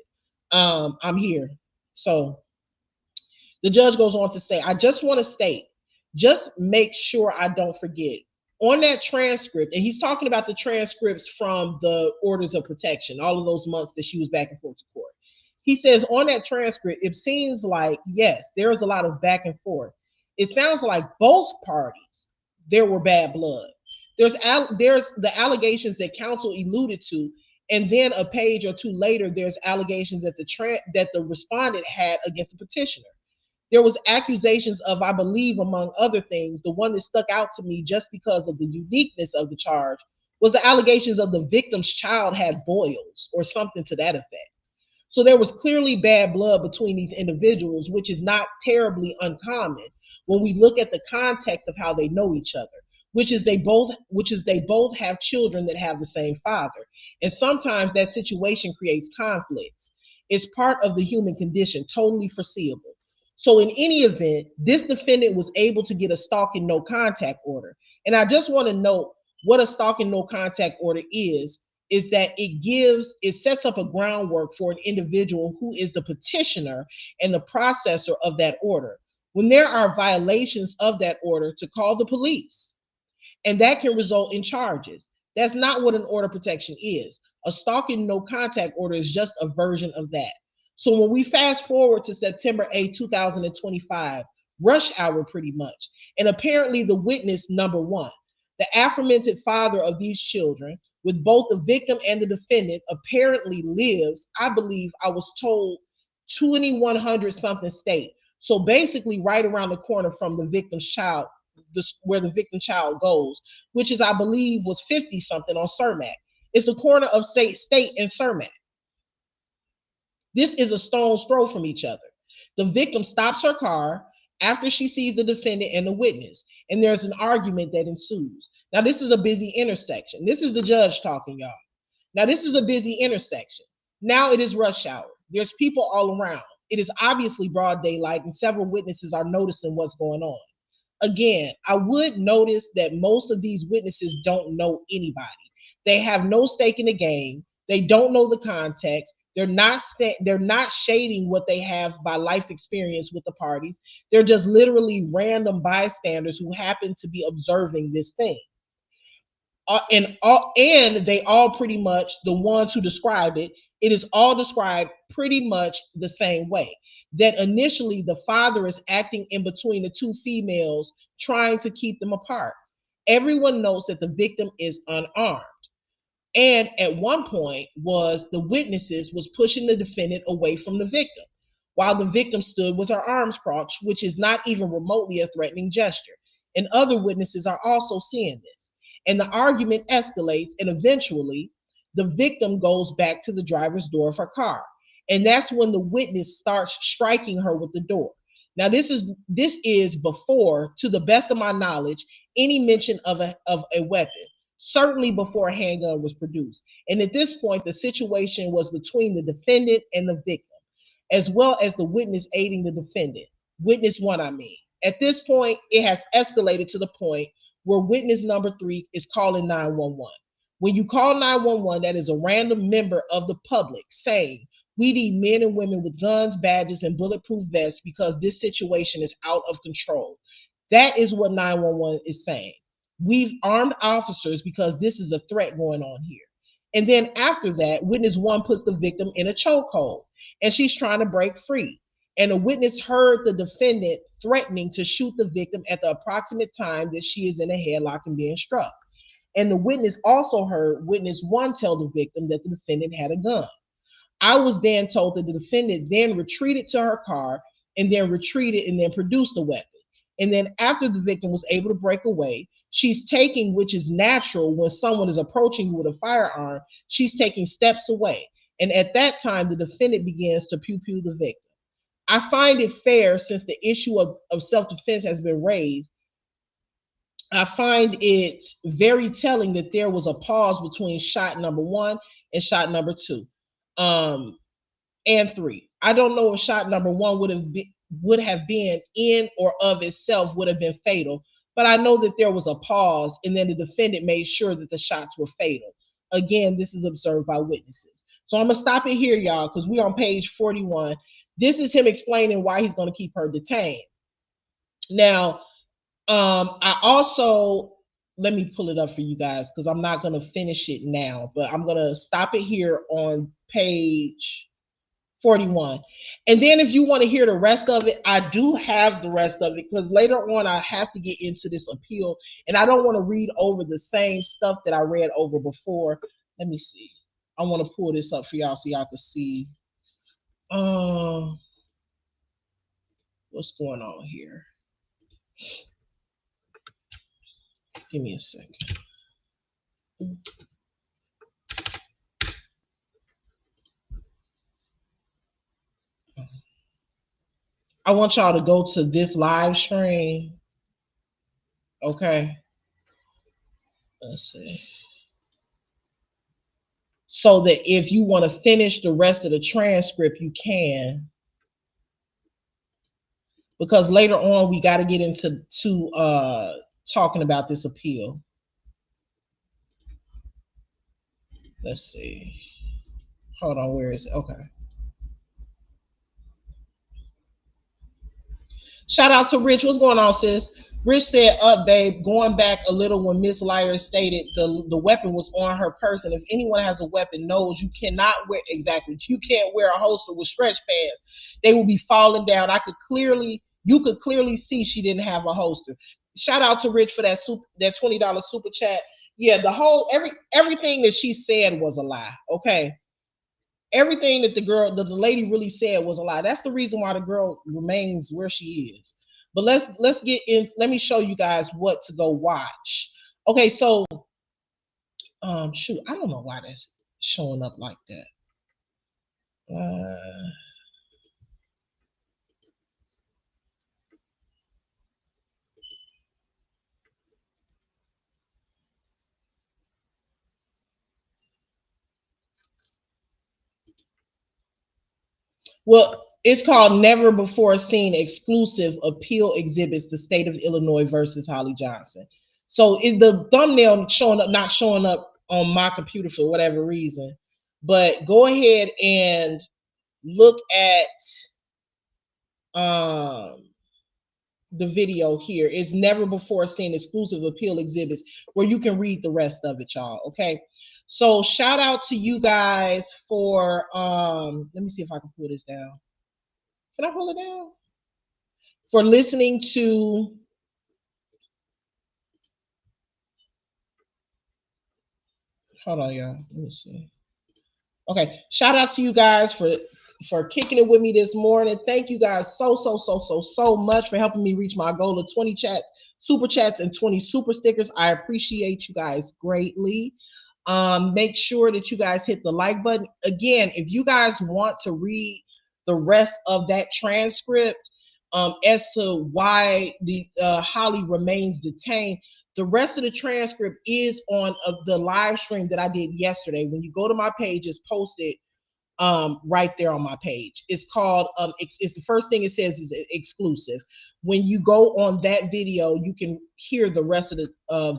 I'm here. So the judge goes on to say, I just want to state, just make sure I don't forget. On that transcript, and he's talking about the transcripts from the orders of protection, all of those months that she was back and forth to court. He says on that transcript, it seems like, yes, there is a lot of back and forth. It sounds like both parties, there were bad blood. There's the allegations that counsel alluded to, and then a page or two later, there's allegations that the respondent had against the petitioner. There was accusations of, I believe, among other things, the one that stuck out to me just because of the uniqueness of the charge was the allegations of the victim's child had boils or something to that effect. So there was clearly bad blood between these individuals, which is not terribly uncommon when we look at the context of how they know each other, which is they both have children that have the same father. And sometimes that situation creates conflicts. It's part of the human condition, totally foreseeable. So in any event, this defendant was able to get a stalking no contact order. And I just want to note what a stalking no contact order is that it sets up a groundwork for an individual who is the petitioner and the processor of that order. When there are violations of that order, to call the police, and that can result in charges. That's not what an order of protection is. A stalking no contact order is just a version of that. So when we fast forward to September 8, 2025, rush hour pretty much, and apparently the witness number one, the aforementioned father of these children, with both the victim and the defendant, apparently lives, I believe I was told, 2100 something state. So basically right around the corner from the victim's child, where the victim child goes, which is, I believe, was 50 something on Cermak. It's the corner of State and Cermak. This is a stone's throw from each other. The victim stops her car after she sees the defendant and the witness, and there's an argument that ensues. Now, this is a busy intersection. This is the judge talking, y'all. Now, this is a busy intersection. Now it is rush hour. There's people all around. It is obviously broad daylight, and several witnesses are noticing what's going on. Again, I would notice that most of these witnesses don't know anybody. They have no stake in the game. They don't know the context. They're not shading what they have by life experience with the parties. They're just literally random bystanders who happen to be observing this thing. And they all pretty much, the ones who describe it, it is all described pretty much the same way. That initially the father is acting in between the two females, trying to keep them apart. Everyone knows that the victim is unarmed. And at one point the witnesses was pushing the defendant away from the victim, while the victim stood with her arms crossed, which is not even remotely a threatening gesture. And other witnesses are also seeing this. And the argument escalates, and eventually the victim goes back to the driver's door of her car. And that's when the witness starts striking her with the door. Now, this is before, to the best of my knowledge, any mention of a weapon. Certainly before a handgun was produced. And at this point, the situation was between the defendant and the victim, as well as the witness aiding the defendant. Witness one, I mean. At this point, it has escalated to the point where witness number 3 is calling 911. When you call 911, that is a random member of the public saying, we need men and women with guns, badges, and bulletproof vests because this situation is out of control. That is what 911 is saying. We've armed officers because this is a threat going on here. And then after that, witness one puts the victim in a chokehold and she's trying to break free. And the witness heard the defendant threatening to shoot the victim at the approximate time that she is in a headlock and being struck. And the witness also heard witness one tell the victim that the defendant had a gun. I was then told that the defendant then retreated to her car and then retreated and then produced the weapon. And then after the victim was able to break away, she's taking, which is natural when someone is approaching you with a firearm, she's taking steps away. And at that time, the defendant begins to pew-pew the victim. I find it fair, since the issue of self-defense has been raised, I find it very telling that there was a pause between shot number 1 and shot number 2 and 3. I don't know if shot number 1 would have been in or of itself would have been fatal, but I know that there was a pause and then the defendant made sure that the shots were fatal. Again, this is observed by witnesses. So I'm gonna stop it here, y'all, because we're on page 41. This is him explaining why he's going to keep her detained. Now, I also, let me pull it up for you guys because I'm not going to finish it now, but I'm going to stop it here on page 41. And then if you want to hear the rest of it, I do have the rest of it because later on I have to get into this appeal and I don't want to read over the same stuff that I read over before. Let me see. I want to pull this up for y'all so y'all can see. What's going on here? Give me a second. I want y'all to go to this live stream. Okay. Let's see. So that if you want to finish the rest of the transcript, you can. Because later on, we got to get into talking about this appeal. Let's see. Hold on, where is it? Okay. Shout out to Rich. What's going on, sis? Rich said, up, babe. Going back a little when Miss Lyre stated the weapon was on her person. If anyone has a weapon knows you cannot wear, exactly, you can't wear a holster with stretch pants. They will be falling down. You could clearly see she didn't have a holster. Shout out to Rich for that $20 super chat. Yeah, everything that she said was a lie. Okay. Everything that the lady really said was a lie. That's the reason why the girl remains where she is. But let's get in. Let me show you guys what to go watch. Okay, so shoot, I don't know why that's showing up like that. Well, it's called Never Before Seen Exclusive Appeal Exhibits the State of Illinois versus Holly Johnson. So the thumbnail not showing up on my computer for whatever reason. But go ahead and look at the video here. It's Never Before Seen Exclusive Appeal Exhibits where you can read the rest of it, y'all. Okay. So shout out to you guys for let me see if I can pull this down. Can I pull it down? For listening to hold on, y'all. Let me see. Okay, shout out to you guys for kicking it with me this morning. Thank you guys so much for helping me reach my goal of 20 super chats, and 20 super stickers. I appreciate you guys greatly. Make sure that you guys hit the like button. Again, if you guys want to read the rest of that transcript as to why the Holly remains detained, the rest of the transcript is on the live stream that I did yesterday. When you go to my page, it's posted right there on my page. It's called it's the first thing it says is exclusive. When you go on that video, you can hear the rest of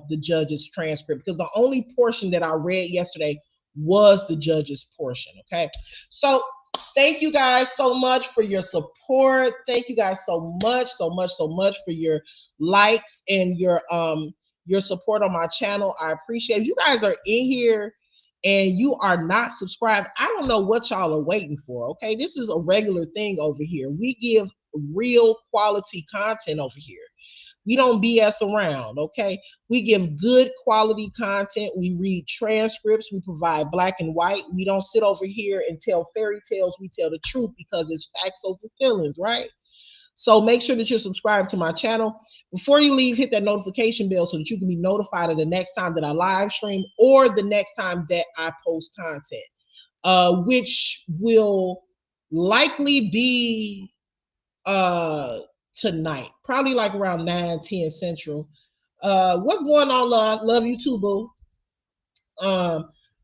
the judge's transcript, because the only portion that I read yesterday was the judge's portion. Okay, so thank you guys so much for your support. Thank you guys so much for your likes and your support on my channel. I appreciate it. If you guys are in here and you are not subscribed, I don't know what y'all are waiting for. Okay, this is a regular thing over here. We give real quality content over here. We don't BS around. Okay, we give good quality content. We read transcripts. We provide black and white. We don't sit over here and tell fairy tales. We tell the truth, because it's facts over feelings, right? So make sure that you're subscribed to my channel. Before you leave, hit that notification bell so that you can be notified of the next time that I live stream, or the next time that I post content, which will likely be tonight, probably like around 9-10 Central. What's going on, love? Love you too, boo.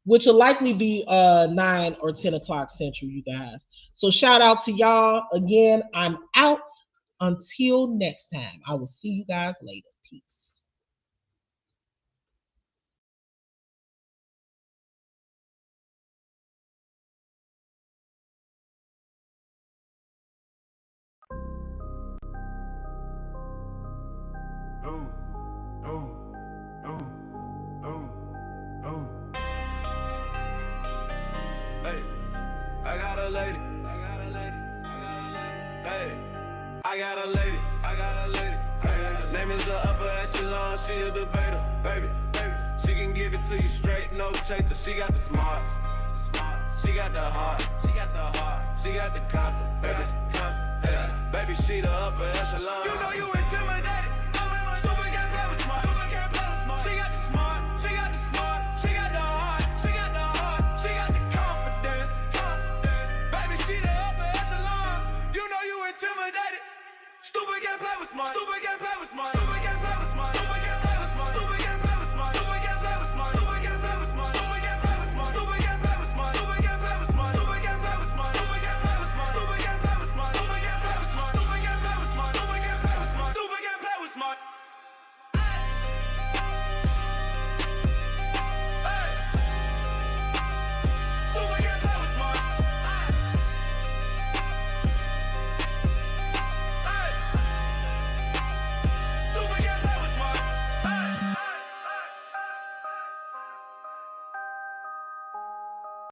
Which will likely be 9 or 10 o'clock Central, you guys. So shout out to y'all. Again, I'm out. Until next time, I will see you guys later. Peace. Oh, oh, oh, oh, oh. Hey, I got a lady. Hey, I got a lady. Hey, name is the upper echelon. She a debater, baby. She can give it to you straight, no chaser. She got the smarts. She got the heart. She got the confidence. Baby, she the upper echelon. You know you